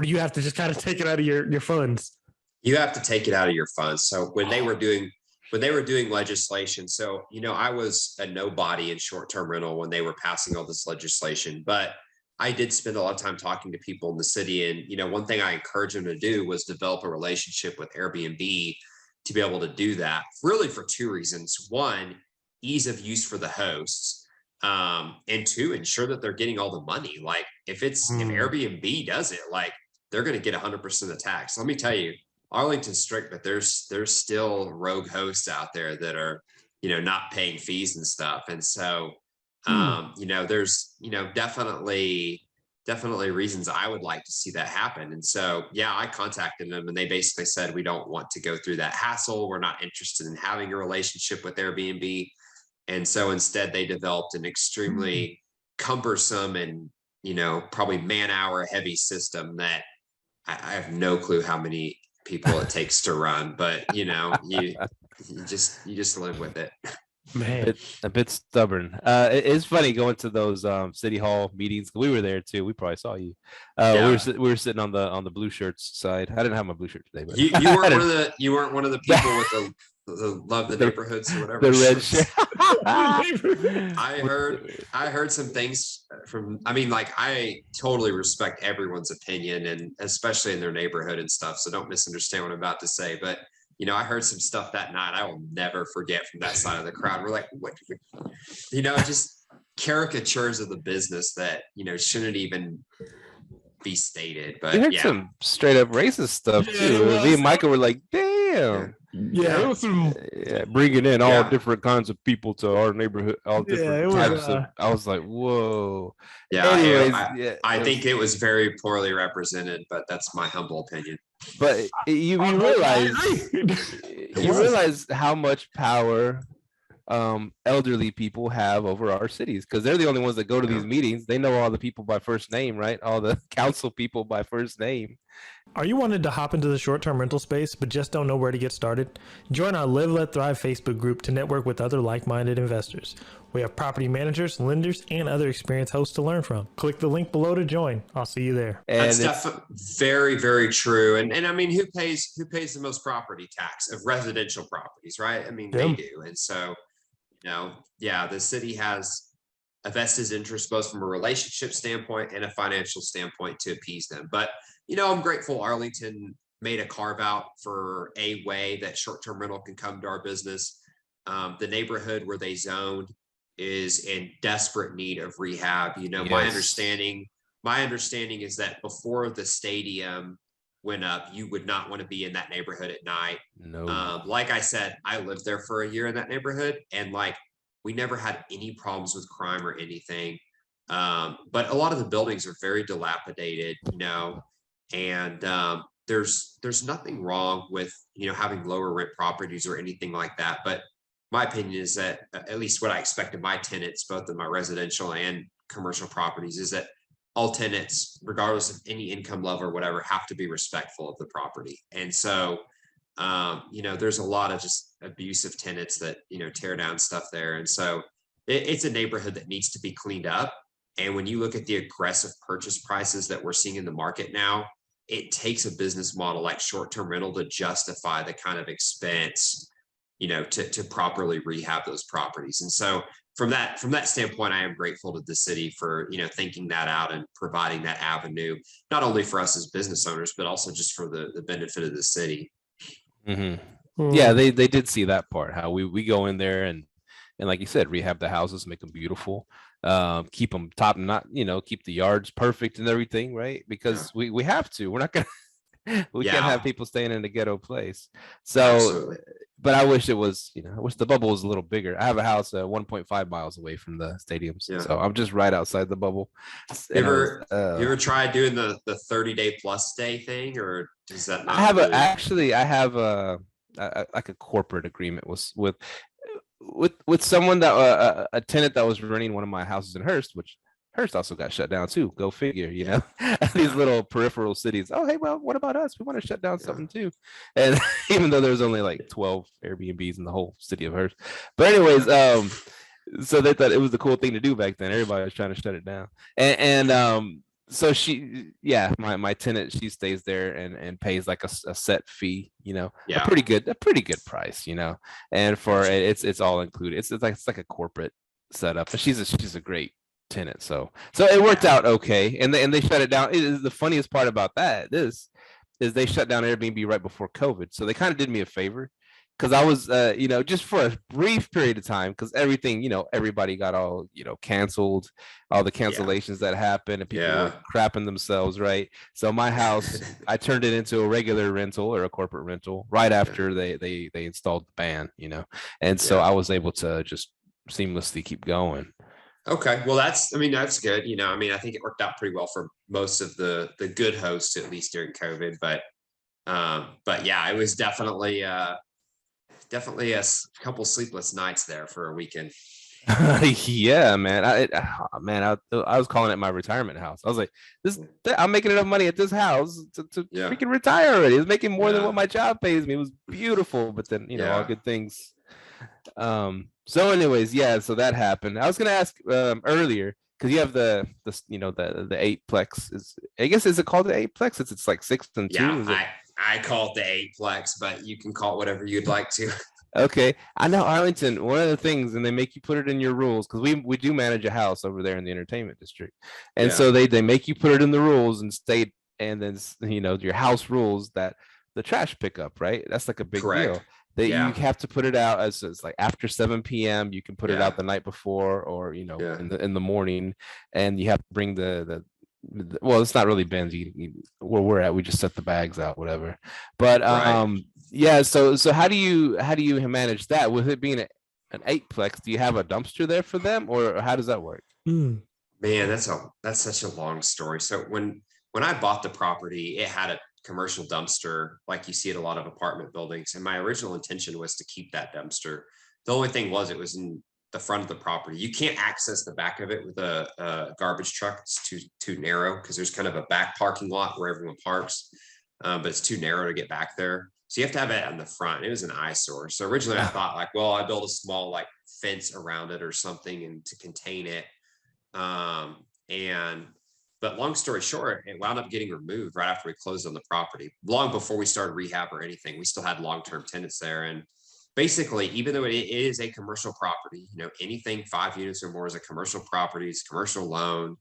do you have to just kind of take it out of your funds? You have to take it out of your funds. So when they were doing legislation, so, I was a nobody in short-term rental when they were passing all this legislation, but I did spend a lot of time talking to people in the city. And, one thing I encouraged them to do was develop a relationship with Airbnb to be able to do that, really for 2 reasons. 1, ease of use for the hosts. And 2, ensure that they're getting all the money. Like if Airbnb does it, like they're going to get 100% of the tax. Let me tell you, Arlington's strict, but there's still rogue hosts out there that are, not paying fees and stuff. And so, there's, definitely definitely reasons I would like to see that happen. And so, yeah, I contacted them and they basically said, we don't want to go through that hassle. We're not interested in having a relationship with Airbnb. And so instead they developed an extremely cumbersome and, probably man-hour heavy system that I have no clue how many people it takes to run, but you just live with it. Man, A bit stubborn. It's funny going to those city hall meetings. We were there too. We probably saw you. We were sitting on the blue shirts side. I didn't have my blue shirt today, but you weren't one of the people with the love the neighborhoods or whatever. The red shirt. I heard some things from. I mean, like, I totally respect everyone's opinion, and especially in their neighborhood and stuff. So don't misunderstand what I'm about to say, but. I heard some stuff that night I will never forget from that side of the crowd. We're like, what? Just caricatures of the business that, shouldn't even be stated. But we heard some straight up racist stuff too. Me and Myka were like, damn. Yeah, it was some bringing in all different kinds of people to our neighborhood, all different types of. I was like, whoa. Yeah, anyways, I think it was very poorly represented, but that's my humble opinion. But you realize how much power elderly people have over our cities, because they're the only ones that go to these meetings. They know all the people by first name, right? All the council people by first name. Are you wanting to hop into the short-term rental space but just don't know where to get started? Join our Live Let Thrive Facebook group to network with other like-minded investors. We have property managers, lenders, and other experienced hosts to learn from. Click the link below to join. I'll see you there. And that's definitely very, very true. And I mean, who pays the most property tax of residential properties, right? I mean, they do. And so, the city has a vested interest both from a relationship standpoint and a financial standpoint to appease them. But I'm grateful Arlington made a carve out for a way that short-term rental can come to our business. The neighborhood where they zoned is in desperate need of rehab. My understanding is that before the stadium went up, you would not want to be in that neighborhood at night. No. Like I said, I lived there for a year in that neighborhood, and we never had any problems with crime or anything. But a lot of the buildings are very dilapidated, and there's nothing wrong with, having lower rent properties or anything like that. But my opinion is that, at least what I expect of my tenants, both in my residential and commercial properties, is that all tenants, regardless of any income level or whatever, have to be respectful of the property. And so, there's a lot of just abusive tenants that, tear down stuff there. And so it's a neighborhood that needs to be cleaned up. And when you look at the aggressive purchase prices that we're seeing in the market now, it takes a business model like short-term rental to justify the kind of expense, to properly rehab those properties. And so from that standpoint, I am grateful to the city for, thinking that out and providing that avenue, not only for us as business owners, but also just for the benefit of the city. Mm-hmm. Yeah, they did see that part, how we go in there and like you said, rehab the houses, make them beautiful, keep them top notch, keep the yards perfect and everything, right? Because we have to. We're not gonna can't have people staying in a ghetto place. So absolutely. But I wish it was, I wish the bubble was a little bigger. I have a house 1.5 miles away from the stadiums, so I'm just right outside the bubble. You ever tried doing the 30-day plus stay thing, or does that not? I have like a corporate agreement with someone that a tenant that was running one of my houses in Hearst, which Hearst also got shut down too. Go figure, these little peripheral cities. Oh, hey, well, what about us? We want to shut down something too. And even though there's only like 12 Airbnbs in the whole city of Hearst. But anyways, so they thought it was the cool thing to do back then. Everybody was trying to shut it down. And so my tenant, she stays there and pays like a set fee, a pretty good price, and for it's all included. It's like a corporate setup, but she's a great tenant, so it worked out okay. And they shut it down. It is the funniest part about that is they shut down Airbnb right before COVID, so they kind of did me a favor, because I was just for a brief period of time, because everything, everybody got all canceled, all the cancellations that happened, and people were crapping themselves, right? So my house, I turned it into a regular rental or a corporate rental right after they installed the ban, and so I was able to just seamlessly keep going. Okay. Well, that's good. I think it worked out pretty well for most of the good hosts, at least during COVID. But yeah, it was definitely couple sleepless nights there for a weekend. Yeah, man. I was calling it my retirement house. I was like, I'm making enough money at this house to freaking retire already. It's making more than what my job pays me. It was beautiful, but then all good things. So anyways, so that happened. I was gonna ask earlier because you have the 8-plex. Is it called the 8-plex? It's like 6 and 2. I call it the 8-plex, but you can call it whatever you'd like to. Okay, I know Arlington. One of the things, and they make you put it in your rules because we do manage a house over there in the entertainment district, and so they make you put it in the rules and state, and then your house rules that the trash pickup, right? That's like a big deal. That you have to put it out as like after 7 p.m. You can put it out the night before, or in the morning, and you have to bring the well, it's not really bins. Where we're at, we just set the bags out, whatever. But so how do you manage that with it being an 8-plex? Do you have a dumpster there for them, or how does that work? Man, that's such a long story. So when I bought the property, it had a commercial dumpster like you see at a lot of apartment buildings, and my original intention was to keep that dumpster. The only thing was it was in the front of the property. You can't access the back of it with a garbage truck. It's too narrow because there's kind of a back parking lot where everyone parks, but it's too narrow to get back there. So you have to have it on the front. It was an eyesore. So originally I thought I build a small like fence around it or something and to contain it. But long story short, it wound up getting removed right after we closed on the property, long before we started rehab or anything. We still had long-term tenants there. And basically, even though it is a commercial property, anything 5 units or more is a commercial property, it's commercial loan,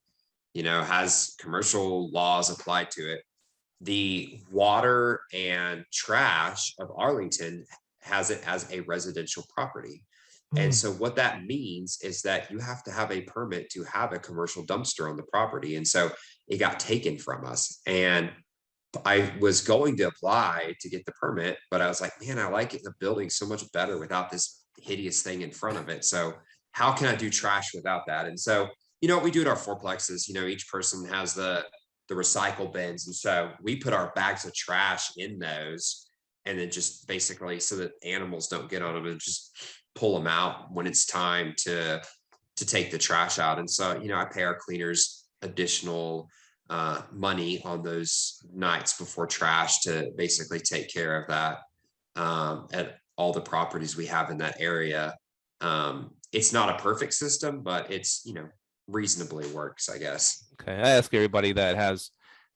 has commercial laws applied to it. The water and trash of Arlington has it as a residential property. And so what that means is that you have to have a permit to have a commercial dumpster on the property. And so it got taken from us. And I was going to apply to get the permit, but I was like, man, I like the building so much better without this hideous thing in front of it. So how can I do trash without that? And so, we do at our 4-plexes, each person has the recycle bins. And so we put our bags of trash in those, and then just basically so that animals don't get on them, and just pull them out when it's time to take the trash out. And so, I pay our cleaners additional money on those nights before trash to basically take care of that at all the properties we have in that area. It's not a perfect system, but it's, reasonably works, I guess. Okay. I ask everybody that has,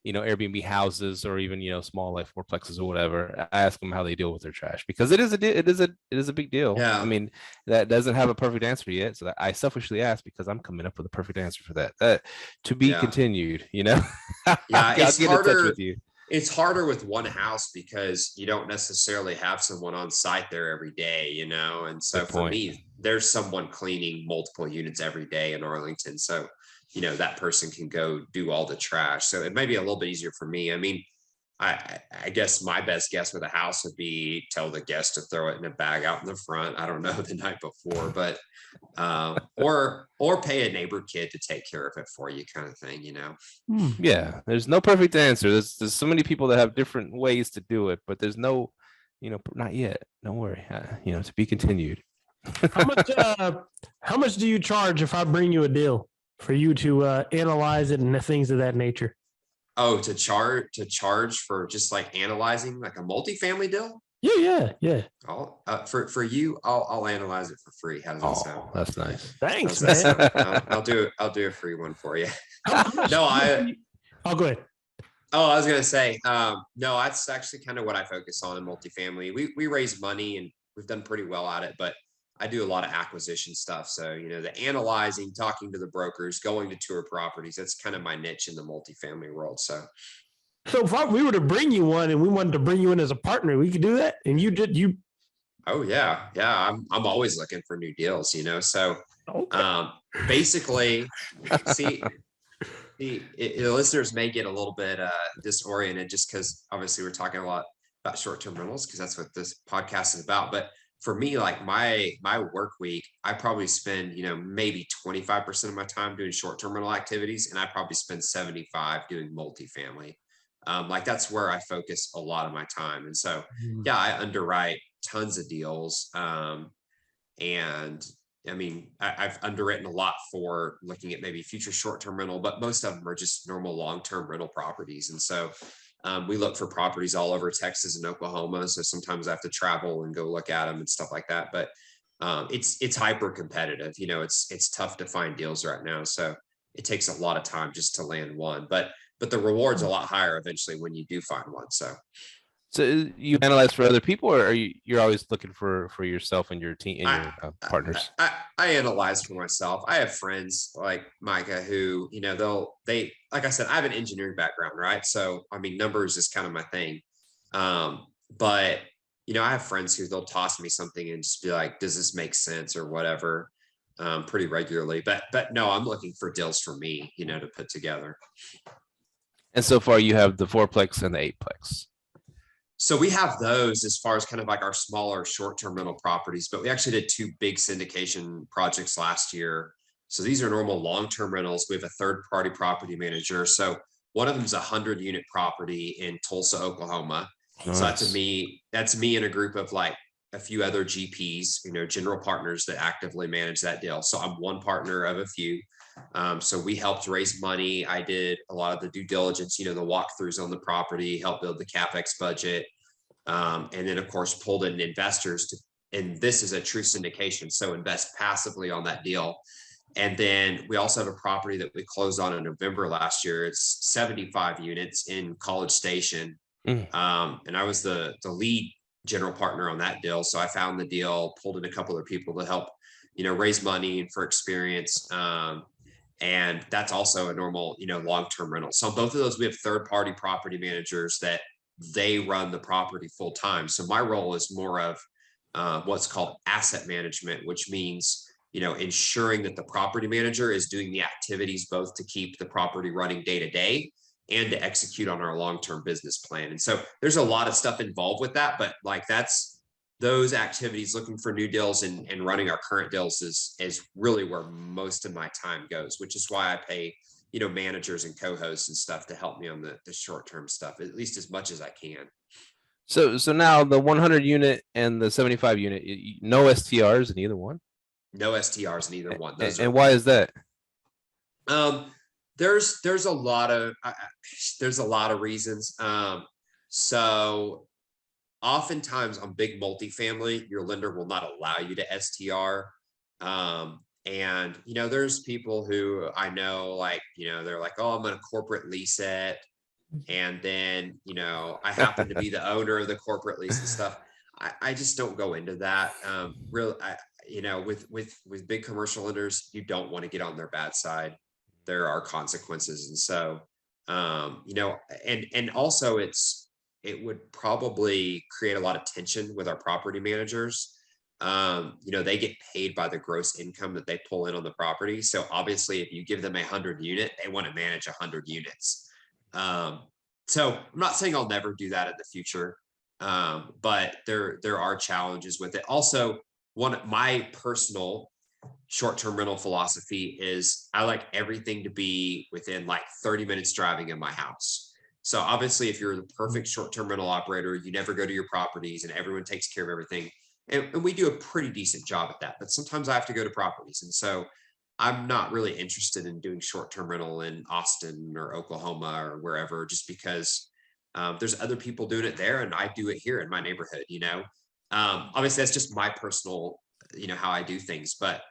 Airbnb houses or even, small like 4-plexes or whatever. I ask them how they deal with their trash, because it is a big deal. Yeah. I mean, that doesn't have a perfect answer yet. So I selfishly ask because I'm coming up with a perfect answer for that. To be continued, Yeah, I'll get in touch with you. It's harder with one house because you don't necessarily have someone on site there every day, and so for me, there's someone cleaning multiple units every day in Arlington. So, that person can go do all the trash. So it may be a little bit easier for me. I mean, I guess my best guess with a house would be tell the guest to throw it in a bag out in the front. I don't know, the night before, but or pay a neighbor kid to take care of it for you, kind of thing, Yeah, there's no perfect answer. There's so many people that have different ways to do it, but there's no, not yet. Don't worry. To be continued. How much do you charge if I bring you a deal for you to analyze it and things of that nature? Oh, to charge for just like analyzing like a multifamily deal? Yeah. I'll for you, I'll analyze it for free. How does that sound? That's nice. Thanks, man. I'll do a free one for you. Go ahead. Oh, I was gonna say, no, that's actually kind of what I focus on in multifamily. We raise money and we've done pretty well at it, but I do a lot of acquisition stuff. So, the analyzing, talking to the brokers, going to tour properties, that's kind of my niche in the multifamily world. So if we were to bring you one and we wanted to bring you in as a partner, we could do that. And you. Oh yeah. I'm always looking for new deals, so, basically see, the listeners may get a little bit disoriented just because obviously we're talking a lot about short-term rentals because that's what this podcast is about. But for me, like my work week, I probably spend, maybe 25% of my time doing short-term rental activities, and I probably spend 75 doing multifamily. Like that's where I focus a lot of my time. And so, yeah, I underwrite tons of deals. And I mean, I've underwritten a lot for looking at maybe future short-term rental, but most of them are just normal long-term rental properties. And so we look for properties all over Texas and Oklahoma. So sometimes I have to travel and go look at them and stuff like that. But it's hyper competitive. It's tough to find deals right now. So it takes a lot of time just to land one. But the reward's a lot higher eventually when you do find one. So you analyze for other people, or you're always looking for yourself and your team and your partners? I analyze for myself. I have friends like Myka who, they like I said, I have an engineering background, right? So I mean, numbers is kind of my thing. But I have friends who they'll toss me something and just be like, does this make sense or whatever, pretty regularly. But no, I'm looking for deals for me, to put together. And so far you have the 4-plex and the 8-plex. So we have those as far as kind of like our smaller short-term rental properties, but we actually did 2 big syndication projects last year. So these are normal long-term rentals. We have a third-party property manager. So one of them is a 100-unit property in Tulsa, Oklahoma. Nice. So that's me and a group of like a few other GPs, general partners that actively manage that deal. So I'm one partner of a few. So we helped raise money. I did a lot of the due diligence, the walkthroughs on the property, helped build the CapEx budget. And then of course pulled in investors and this is a true syndication. So invest passively on that deal. And then we also have a property that we closed on in November last year. It's 75 units in College Station. And I was the lead general partner on that deal. So I found the deal, pulled in a couple of people to help, raise money and for experience. And that's also a normal, long-term rental. So both of those, we have third-party property managers that they run the property full time. So my role is more of what's called asset management, which means, ensuring that the property manager is doing the activities both to keep the property running day to day and to execute on our long-term business plan. And so there's a lot of stuff involved with that, but like that's those activities, looking for new deals and running our current deals is really where most of my time goes, which is why I pay, managers and co-hosts and stuff to help me on the short-term stuff, at least as much as I can. So now the 100 unit and the 75 unit, no STRs in either one? No STRs in either one. And why is that? There's a lot of reasons. So oftentimes on big multifamily, your lender will not allow you to STR. And, there's people who I know, like, they're like, oh, I'm going to corporate lease it. And then, I happen to be the owner of the corporate lease and stuff. I just don't go into that. Really, with big commercial lenders, you don't want to get on their bad side. There are consequences. And so, and also it would probably create a lot of tension with our property managers. They get paid by the gross income that they pull in on the property. So obviously if you give them 100 unit, they want to manage 100 units. So I'm not saying I'll never do that in the future. But there are challenges with it. Also, one of my personal short-term rental philosophy is I like everything to be within like 30 minutes driving in my house. So obviously if you're the perfect short-term rental operator, you never go to your properties and everyone takes care of everything. And we do a pretty decent job at that, but sometimes I have to go to properties. And so I'm not really interested in doing short-term rental in Austin or Oklahoma or wherever, just because there's other people doing it there and I do it here in my neighborhood, obviously that's just my personal, how I do things, but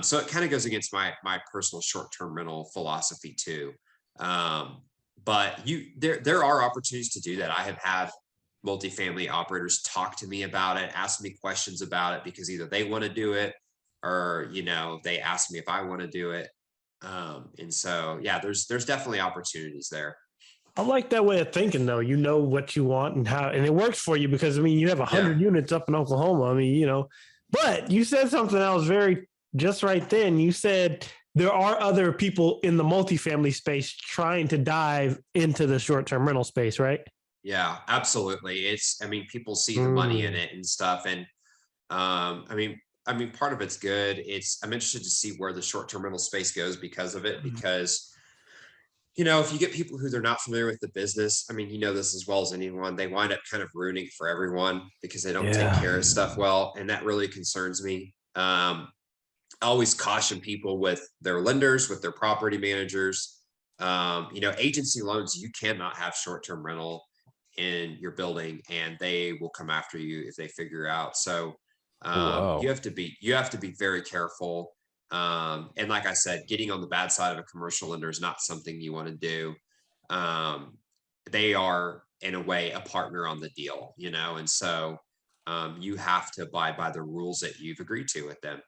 so it kind of goes against my personal short-term rental philosophy too. But there are opportunities to do that. I have had multifamily operators talk to me about it, ask me questions about it, because either they want to do it or, they ask me if I want to do it. And so, yeah, there's definitely opportunities there. I like that way of thinking, though. You know what you want and how, and it works for you because, you have 100 units up in Oklahoma. But you said something that was very just right then. You said there are other people in the multifamily space trying to dive into the short-term rental space, right? Yeah, absolutely. People see the money in it and stuff. And I mean, part of it's good. I'm interested to see where the short-term rental space goes because of it, because if you get people who they're not familiar with the business, I mean, this as well as anyone, they wind up kind of ruining for everyone because they don't take care of stuff well. And that really concerns me. I always caution people with their lenders, with their property managers, agency loans, you cannot have short-term rental in your building and they will come after you if they figure out. So you have to be very careful. And like I said, getting on the bad side of a commercial lender is not something you want to do. They are in a way a partner on the deal, and so you have to abide by the rules that you've agreed to with them.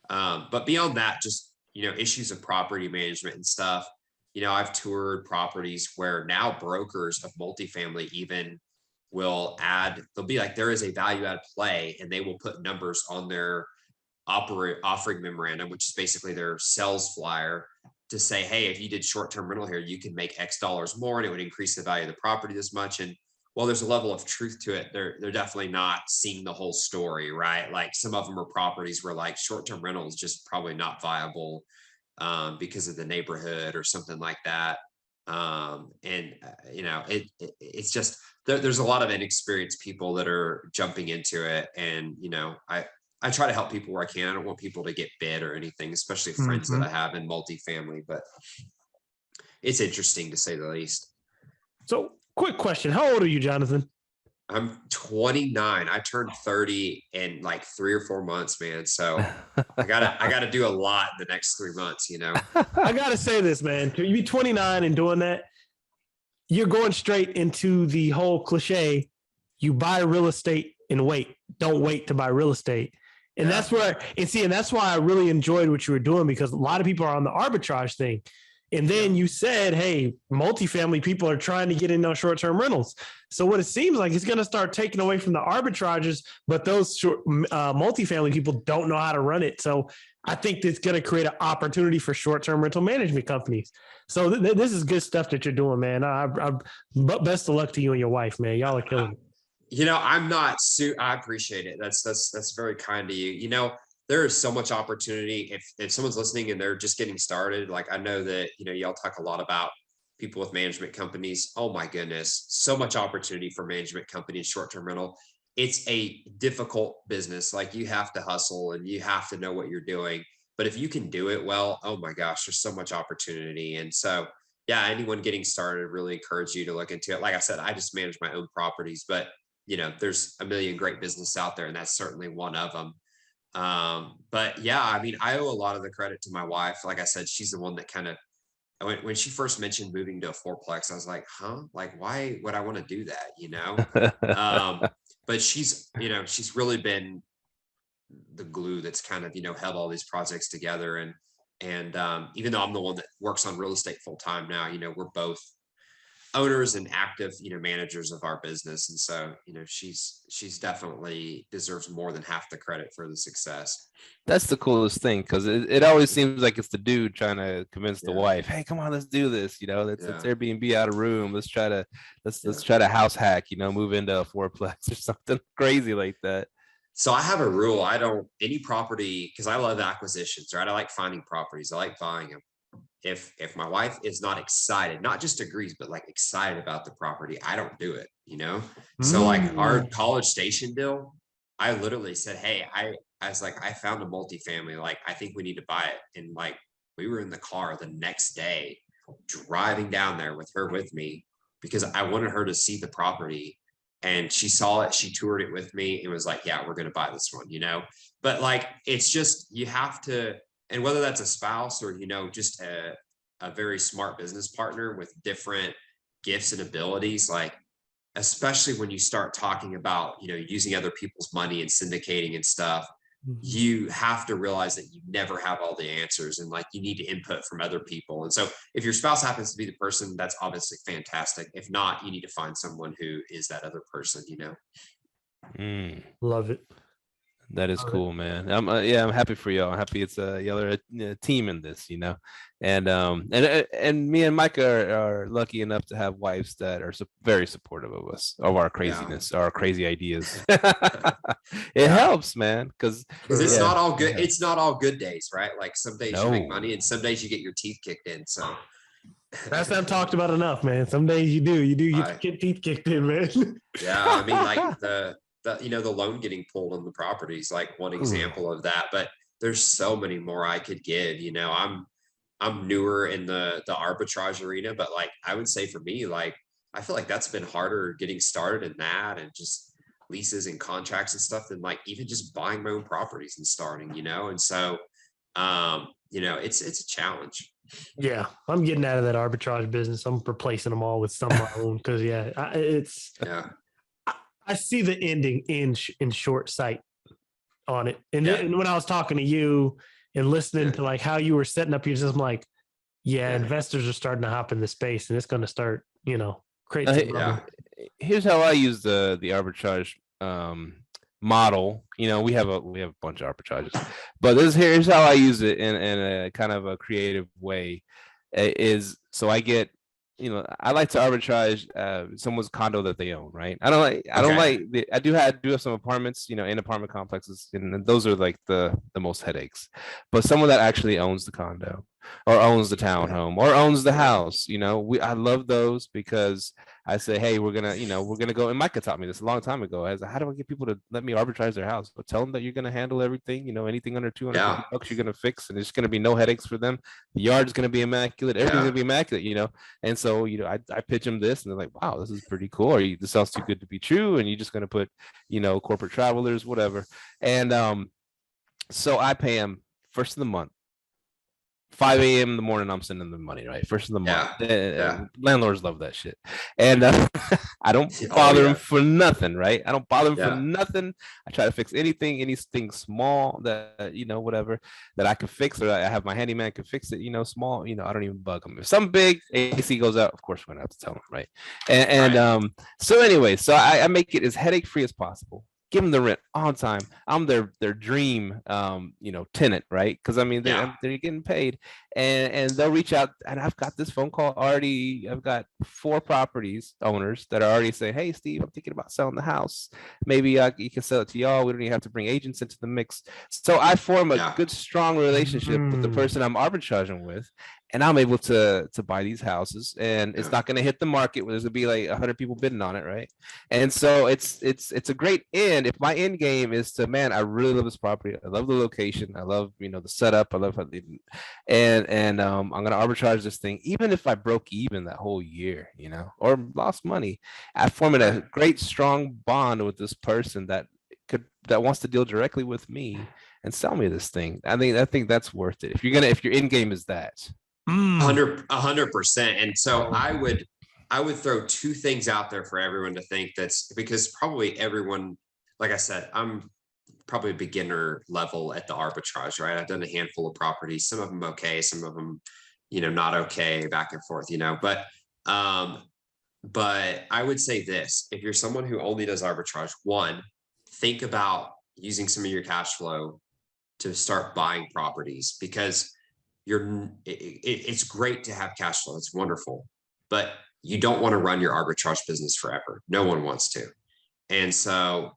But beyond that, just, issues of property management and stuff, I've toured properties where now brokers of multifamily even will add, they'll be like, there is a value add play, and they will put numbers on their offering memorandum, which is basically their sales flyer, to say, hey, if you did short-term rental here, you can make X dollars more and it would increase the value of the property this much. And while there's a level of truth to it, they're definitely not seeing the whole story, right? Like some of them are properties where like short-term rental is just probably not viable because of the neighborhood or something like that. It's just there's a lot of inexperienced people that are jumping into it, and I try to help people where I can. I don't want people to get bit or anything, especially friends that I have in multifamily, but it's interesting to say the least. So quick question. How old are you, Jonathan? I'm 29. I turned 30 in like 3 or 4 months, man. So I gotta do a lot in the next 3 months, I gotta say this, man. To you be 29 and doing that, you're going straight into the whole cliche. You buy real estate and wait. Don't wait to buy real estate. And that's where, and that's why I really enjoyed what you were doing, because a lot of people are on the arbitrage thing. And then you said, hey, multifamily people are trying to get in those short-term rentals. So what it seems like is going to start taking away from the arbitrages, but those multifamily people don't know how to run it. So I think it's going to create an opportunity for short-term rental management companies. So this is good stuff that you're doing, man. Best of luck to you and your wife, man. Y'all are killing it. I'm not I appreciate it. That's very kind to you. There is so much opportunity. If someone's listening and they're just getting started, like I know that, y'all talk a lot about people with management companies. Oh my goodness, so much opportunity for management companies, short-term rental. It's a difficult business. Like you have to hustle and you have to know what you're doing. But if you can do it well, oh my gosh, there's so much opportunity. And so, yeah, anyone getting started, really encourage you to look into it. Like I said, I just manage my own properties, but there's a million great business out there, and that's certainly one of them. But yeah, I mean, I owe a lot of the credit to my wife. Like I said, she's the one that kind of, when she first mentioned moving to a fourplex, I was like, like, why would I want to do that? But she's really been the glue that's kind of, held all these projects together. And even though I'm the one that works on real estate full time now, we're both owners and active, managers of our business. And so, she's definitely deserves more than half the credit for the success. That's the coolest thing, because it always seems like it's the dude trying to convince the wife, hey, come on, let's do this. Let's Airbnb out of room. Let's try to house hack, move into a fourplex or something crazy like that. So I have a rule. Any property, because I love acquisitions, right? I like finding properties. I like buying them. If my wife is not excited, not just agrees, but like excited about the property, I don't do it, So like our College Station deal, I literally said, hey, I was like, I found a multifamily, like, I think we need to buy it. And like, we were in the car the next day driving down there with her with me, because I wanted her to see the property, and she saw it. She toured it with me and was like, yeah, we're going to buy this one, but like, it's just, you have to, and whether that's a spouse or, just a very smart business partner with different gifts and abilities, like, especially when you start talking about, using other people's money and syndicating and stuff, you have to realize that you never have all the answers, and like, you need input from other people. And so if your spouse happens to be the person, that's obviously fantastic. If not, you need to find someone who is that other person, Love it. That is Love it. cool, man. I'm happy for y'all. I'm happy it's y'all are a team in this, and me and Myka are lucky enough to have wives that are very supportive of us, of our craziness, our crazy ideas. It helps, man, because it's not all good. Yeah. It's not all good days, right? Like some days you make No. money, and some days you get your teeth kicked in. So That's not talked about enough, man. Some days you get your teeth kicked in, man. yeah, I mean, like the loan getting pulled on the property is like one example of that, but there's so many more I could give. I'm newer in the arbitrage arena, but like I would say for me, like I feel like that's been harder getting started in that and just leases and contracts and stuff than like even just buying my own properties and starting, and so it's a challenge. Yeah, I'm getting out of that arbitrage business. I'm replacing them all with some of my own because I see the ending in short sight on it. And then when I was talking to you and listening to like how you were setting up your system, like, investors are starting to hop in the space and it's going to start, creating. Here's how I use the arbitrage model. We have a bunch of arbitrages, but here's how I use it in a kind of a creative way. Is so I get, I like to arbitrage someone's condo that they own, right? I do have some apartments, in apartment complexes, and those are like the most headaches. But someone that actually owns the condo or owns the townhome or owns the house, I love those because I say, hey, we're gonna go. And Myka taught me this a long time ago. As how do I get people to let me arbitrage their house? But tell them that you're gonna handle everything. Anything under $250 you're gonna fix, and there's gonna be no headaches for them. The yard's gonna be immaculate. Everything's gonna be immaculate. And so I pitch them this, and they're like, wow, this is pretty cool. Or this sounds too good to be true, and you're just gonna put corporate travelers, whatever. And so I pay them first of the month. 5 a.m. in the morning, I'm sending them money, right? First of the month. Landlords love that shit. And I don't bother them for nothing, right? I don't bother them for nothing. I try to fix anything small that, whatever that I can fix, or I have my handyman can fix it, small, I don't even bug them. If something big, AC goes out, of course, we're going to have to tell them, right? So anyway, so I make it as headache-free as possible. Give them the rent on time. I'm their dream, tenant, right? Because they're getting paid, and they'll reach out. And I've got this phone call already. I've got 4 properties owners that are already saying, "Hey, Steve, I'm thinking about selling the house. Maybe you can sell it to y'all. We don't even have to bring agents into the mix." So I form a good, strong relationship with the person I'm arbitraging with. And I'm able to buy these houses, and it's not going to hit the market where there's going to be like 100 people bidding on it, right? And so it's a great end. If my end game is to, man, I really love this property, I love the location, I love the setup, I love how they, and I'm going to arbitrage this thing, even if I broke even that whole year, or lost money. I form a great strong bond with this person that wants to deal directly with me and sell me this thing. I think that's worth it. If your end game is that. 100%. And so I would throw 2 things out there for everyone to think, that's because probably everyone, like I said, I'm probably a beginner level at the arbitrage, right? I've done a handful of properties, some of them okay, some of them, not okay, back and forth, but I would say this: if you're someone who only does arbitrage, 1, think about using some of your cash flow to start buying properties, because it's great to have cash flow. It's wonderful, but you don't want to run your arbitrage business forever. No one wants to. And so,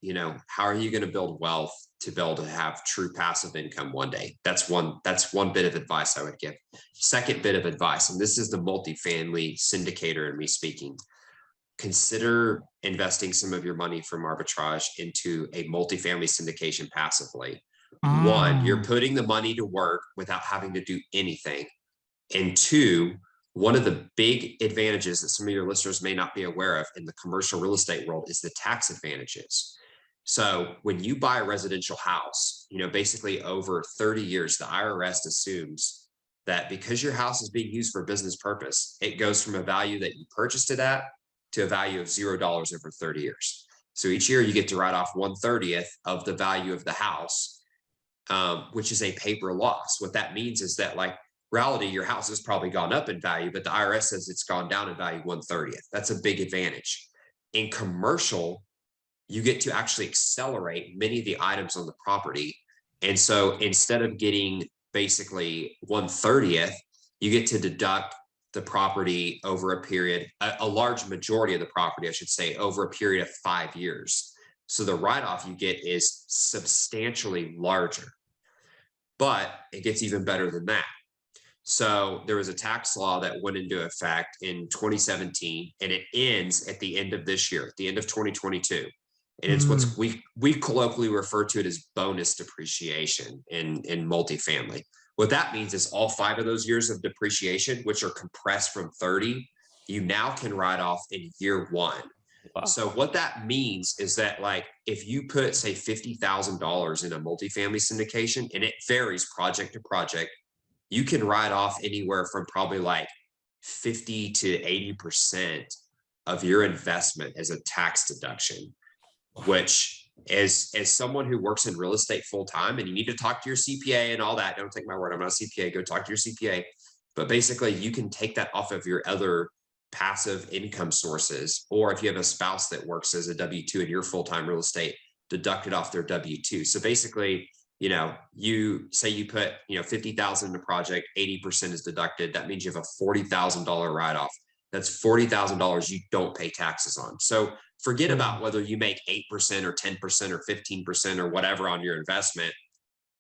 how are you going to build wealth to be able to have true passive income one day? That's one bit of advice I would give. Second bit of advice, and this is the multifamily syndicator in me speaking. Consider investing some of your money from arbitrage into a multifamily syndication passively. 1, you're putting the money to work without having to do anything. And 2, one of the big advantages that some of your listeners may not be aware of in the commercial real estate world is the tax advantages. So when you buy a residential house, basically over 30 years, the IRS assumes that because your house is being used for business purpose, it goes from a value that you purchased it at to a value of $0 over 30 years. So each year you get to write off 1/30th of the value of the house, which is a paper loss. What that means is that, like, reality, your house has probably gone up in value, but the IRS says it's gone down in value 1/30th. That's a big advantage. In commercial, you get to actually accelerate many of the items on the property. And so instead of getting basically 1/30th, you get to deduct the property over a period, a large majority of the property, I should say, over a period of 5 years. So the write-off you get is substantially larger, but it gets even better than that. So there was a tax law that went into effect in 2017, and it ends at the end of this year, at the end of 2022. And it's what's we colloquially refer to it as bonus depreciation in multifamily. What that means is all 5 of those years of depreciation, which are compressed from 30, you now can write off in year 1. Wow. So what that means is that, like, if you put, say, $50,000 in a multifamily syndication, and it varies project to project, you can write off anywhere from probably like 50 to 80% of your investment as a tax deduction, which as someone who works in real estate full time, and you need to talk to your CPA and all that. Don't take my word. I'm not a CPA. Go talk to your CPA. But basically, you can take that off of your other passive income sources, or if you have a spouse that works as a W-2 in your full-time real estate, deduct it off their W-2. So basically, you say you put, $50,000 in the project, 80% is deducted. That means you have a $40,000 write-off. That's $40,000 you don't pay taxes on. So forget about whether you make 8% or 10% or 15% or whatever on your investment.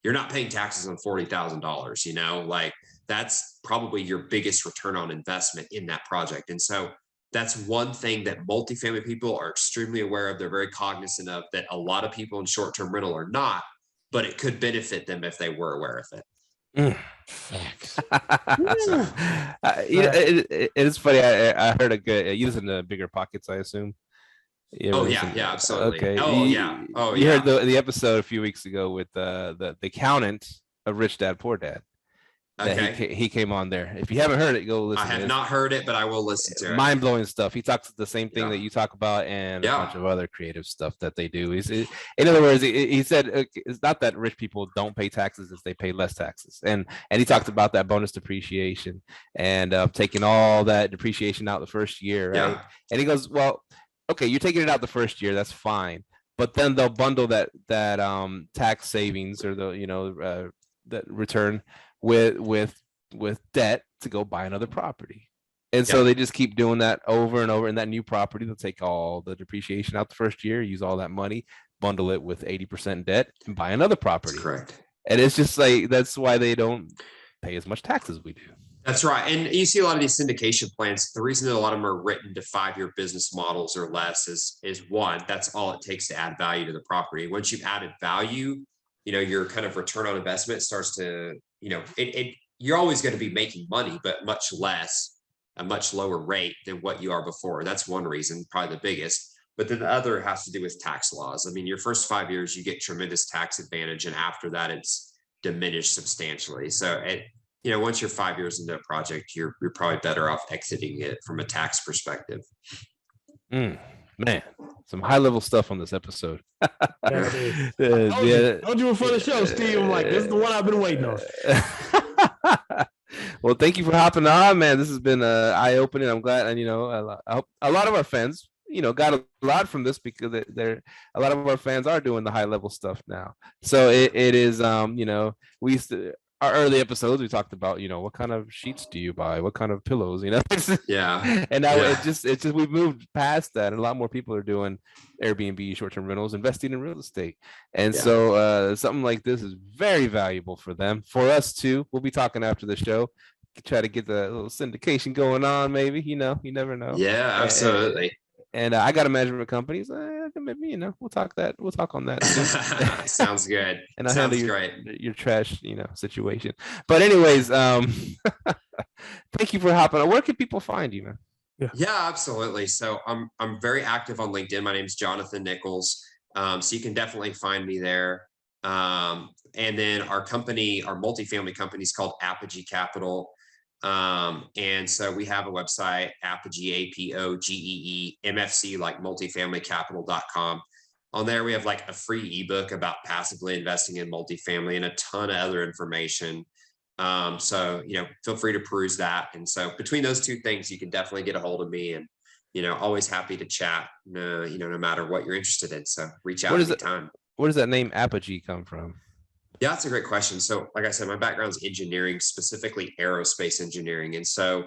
You're not paying taxes on $40,000, like that's probably your biggest return on investment in that project. And so that's one thing that multifamily people are extremely aware of. They're very cognizant of, that a lot of people in short-term rental are not, but it could benefit them if they were aware of it. It is funny. I heard a good using the bigger pockets, I assume. Yeah, absolutely. Okay. You heard the episode a few weeks ago with the accountant of Rich Dad Poor Dad. Okay. He came on there. If you haven't heard it, go listen. I have not heard it, but I will listen to it. Mind-blowing stuff. He talks the same thing that you talk about, and a bunch of other creative stuff that they do. In other words, he said it's not that rich people don't pay taxes, it's they pay less taxes. And he talked about that bonus depreciation and taking all that depreciation out the first year, right? Yeah. And he goes, well, okay, you're taking it out the first year, that's fine. But then they'll bundle that tax savings or the that return with debt to go buy another property. And so they just keep doing that over and over. And that new property, they'll take all the depreciation out the first year, use all that money, bundle it with 80% debt, and buy another property. That's correct. And it's just like, that's why they don't pay as much tax as we do. That's right. And you see a lot of these syndication plans. The reason that a lot of them are written to 5-year business models or less is one, that's all it takes to add value to the property. Once you've added value, your kind of return on investment starts to, you're always going to be making money, but much less, a much lower rate than what you are before. That's one reason, probably the biggest. But then the other has to do with tax laws. I mean, your first 5 years, you get tremendous tax advantage. And after that, it's diminished substantially. So once you're 5 years into a project, you're probably better off exiting it from a tax perspective. Man, some high level stuff on this episode. Told you before the show, Steve. I'm like, this is the one I've been waiting on. Well, thank you for hopping on, man. This has been eye opening. I'm glad, and I hope a lot of our fans, got a lot from this, because a lot of our fans are doing the high level stuff now. So it is, we used to. Our early episodes, we talked about, what kind of sheets do you buy? What kind of pillows, Yeah. And now it's just we've moved past that. And a lot more people are doing Airbnb, short-term rentals, investing in real estate. And so something like this is very valuable for them, for us too. We'll be talking after the show, try to get the little syndication going on, maybe, you never know. Yeah, absolutely. And I got a management company. So maybe, we'll talk on that. Sounds good. And I handle your trash, situation. But anyways, thank you for hopping on. Where can people find you, man? Yeah, absolutely. So I'm very active on LinkedIn. My name is Jonathan Nichols. So you can definitely find me there. And then our multifamily company is called NpgYJI Capital. And so we have a website, NpgYJI, MFC, like multifamilycapital.com. On there, we have like a free ebook about passively investing in multifamily and a ton of other information. So, feel free to peruse that. And so between those two things, you can definitely get a hold of me and always happy to chat, no matter what you're interested in. So reach out What is anytime. Where does that name NpgYJI come from? Yeah, that's a great question. So like I said, my background is engineering, specifically aerospace engineering. And so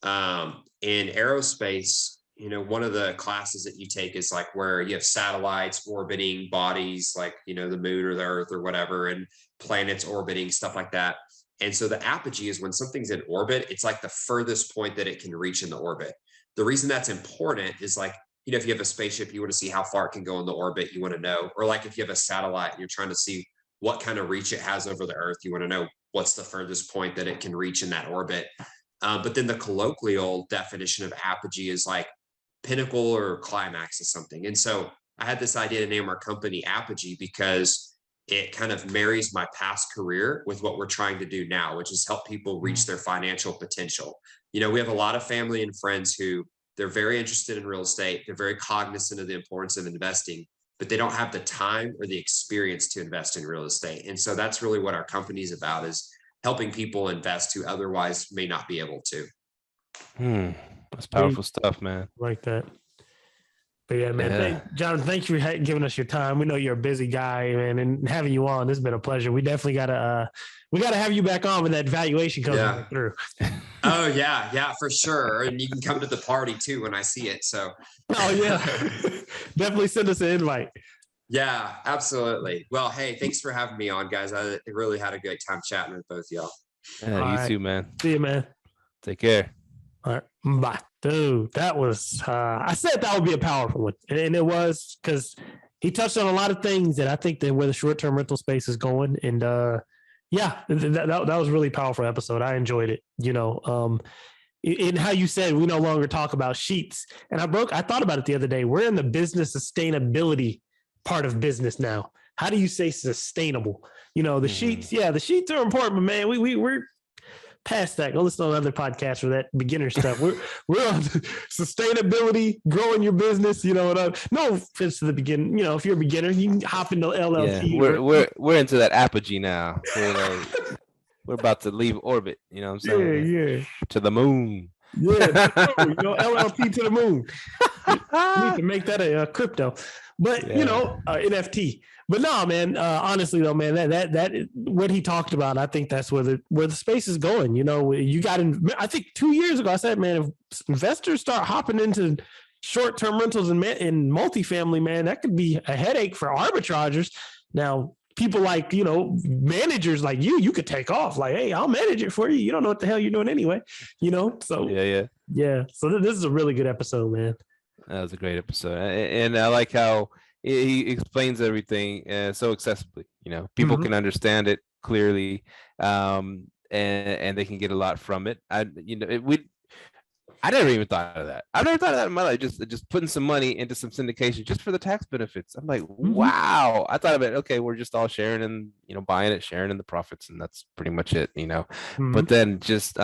in aerospace, one of the classes that you take is like where you have satellites orbiting bodies like, the moon or the earth or whatever, and planets orbiting, stuff like that. And so the apogee is when something's in orbit, it's like the furthest point that it can reach in the orbit. The reason that's important is like, if you have a spaceship, you want to see how far it can go in the orbit, you want to know, or like if you have a satellite and you're trying to see what kind of reach it has over the earth, you want to know what's the furthest point that it can reach in that orbit. But then the colloquial definition of apogee is like pinnacle or climax of something. And so I had this idea to name our company Apogee because it kind of marries my past career with what we're trying to do now, which is help people reach their financial potential. We have a lot of family and friends who they're very interested in real estate. They're very cognizant of the importance of investing, but they don't have the time or the experience to invest in real estate. And so that's really what our company is about, is helping people invest who otherwise may not be able to. That's powerful stuff, man. Like that. But yeah, man, Jonathan, thank you for giving us your time. We know you're a busy guy, man, and having you on, this has been a pleasure. We definitely gotta have you back on when that valuation comes through. Oh yeah, for sure. And you can come to the party too when I see it. So oh yeah. Definitely send us an invite. Yeah, absolutely. Well, hey, thanks for having me on, guys. I really had a great time chatting with both y'all. Yeah, you too, man. See you, man. Take care. All right. Bye. Dude, that was, I said that would be a powerful one. And it was, because he touched on a lot of things that I think that where the short-term rental space is going. And that was a really powerful episode. I enjoyed it, in how you said we no longer talk about sheets. And I thought about it the other day. We're in the business sustainability part of business now. How do you say sustainable? The sheets, the sheets are important, but man, we're past that. Go listen to another podcast for that beginner stuff. We're on sustainability, growing your business. No offense to the beginning. If you're a beginner, you can hop into LLT. Yeah, we're into that apogee now. We're about to leave orbit. You know what I'm saying? Yeah. To the moon. Yeah, LLT to the moon. We need to make that a crypto, but NFT. But no, man. Honestly, though, man, that what he talked about, I think that's where the space is going. You got I think 2 years ago, I said, man, if investors start hopping into short-term rentals and multifamily, man, that could be a headache for arbitragers. Now, people like, managers like you could take off like, hey, I'll manage it for you. You don't know what the hell you're doing anyway, So yeah. So this is a really good episode, man. That was a great episode. And I like how he explains everything so accessibly, people can understand it clearly, and they can get a lot from it. I never even thought of that. I've never thought of that in my life. Just putting some money into some syndication just for the tax benefits. I'm like, wow. I thought of it. Okay, we're just all sharing and buying it, sharing in the profits, and that's pretty much it. But then just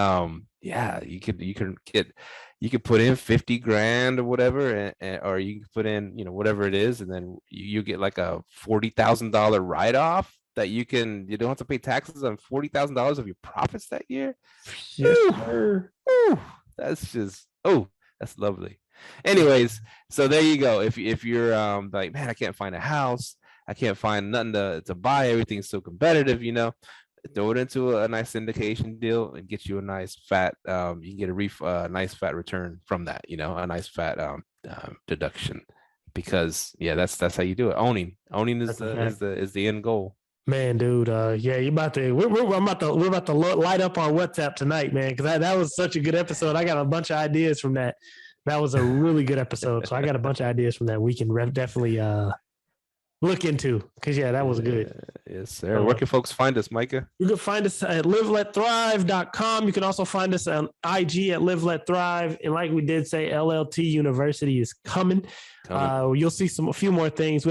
you could put in 50 grand or whatever, or you can put in whatever it is, and then you get like a $40,000 write-off that you don't have to pay taxes on $40,000 of your profits that year. Yes, sir. That's just that's lovely. Anyways, so there you go. If you're like, man, I can't find a house, I can't find nothing to buy, everything's so competitive, throw it into a nice syndication deal and get you a nice fat you can get a nice fat return from that, a nice fat deduction, because that's how you do it. Owning is the end goal. Man, dude, we're about to light up our WhatsApp tonight, man, because that was such a good episode. I got a bunch of ideas from that. That was a really good episode. So I got a bunch of ideas from that we can definitely look into, because that was good. Yes, sir. Where can folks find us, Myka? You can find us at liveletthrive.com. You can also find us on IG at liveletthrive. And like we did say, LLT University is coming. You'll see a few more things.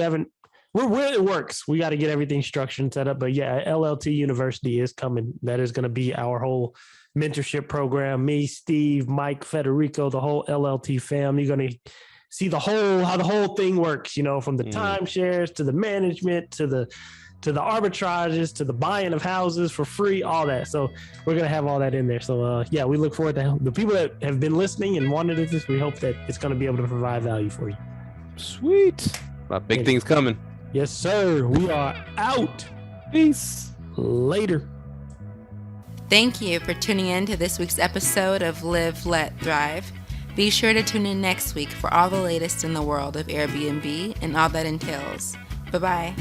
We're where it works. We got to get everything structured and set up. But LLT University is coming. That is going to be our whole mentorship program. Me, Steve, Mike, Federico, the whole LLT fam. You're going to see how the whole thing works, from the timeshares to the management to the to the arbitrages, to the buying of houses for free, all that. So we're going to have all that in there. So yeah, we look forward to the people that have been listening and wanted this. We hope that it's going to be able to provide value for you. Sweet. Big things coming. Yes, sir. We are out. Peace. Later. Thank you for tuning in to this week's episode of Live, Let, Thrive. Be sure to tune in next week for all the latest in the world of Airbnb and all that entails. Bye-bye.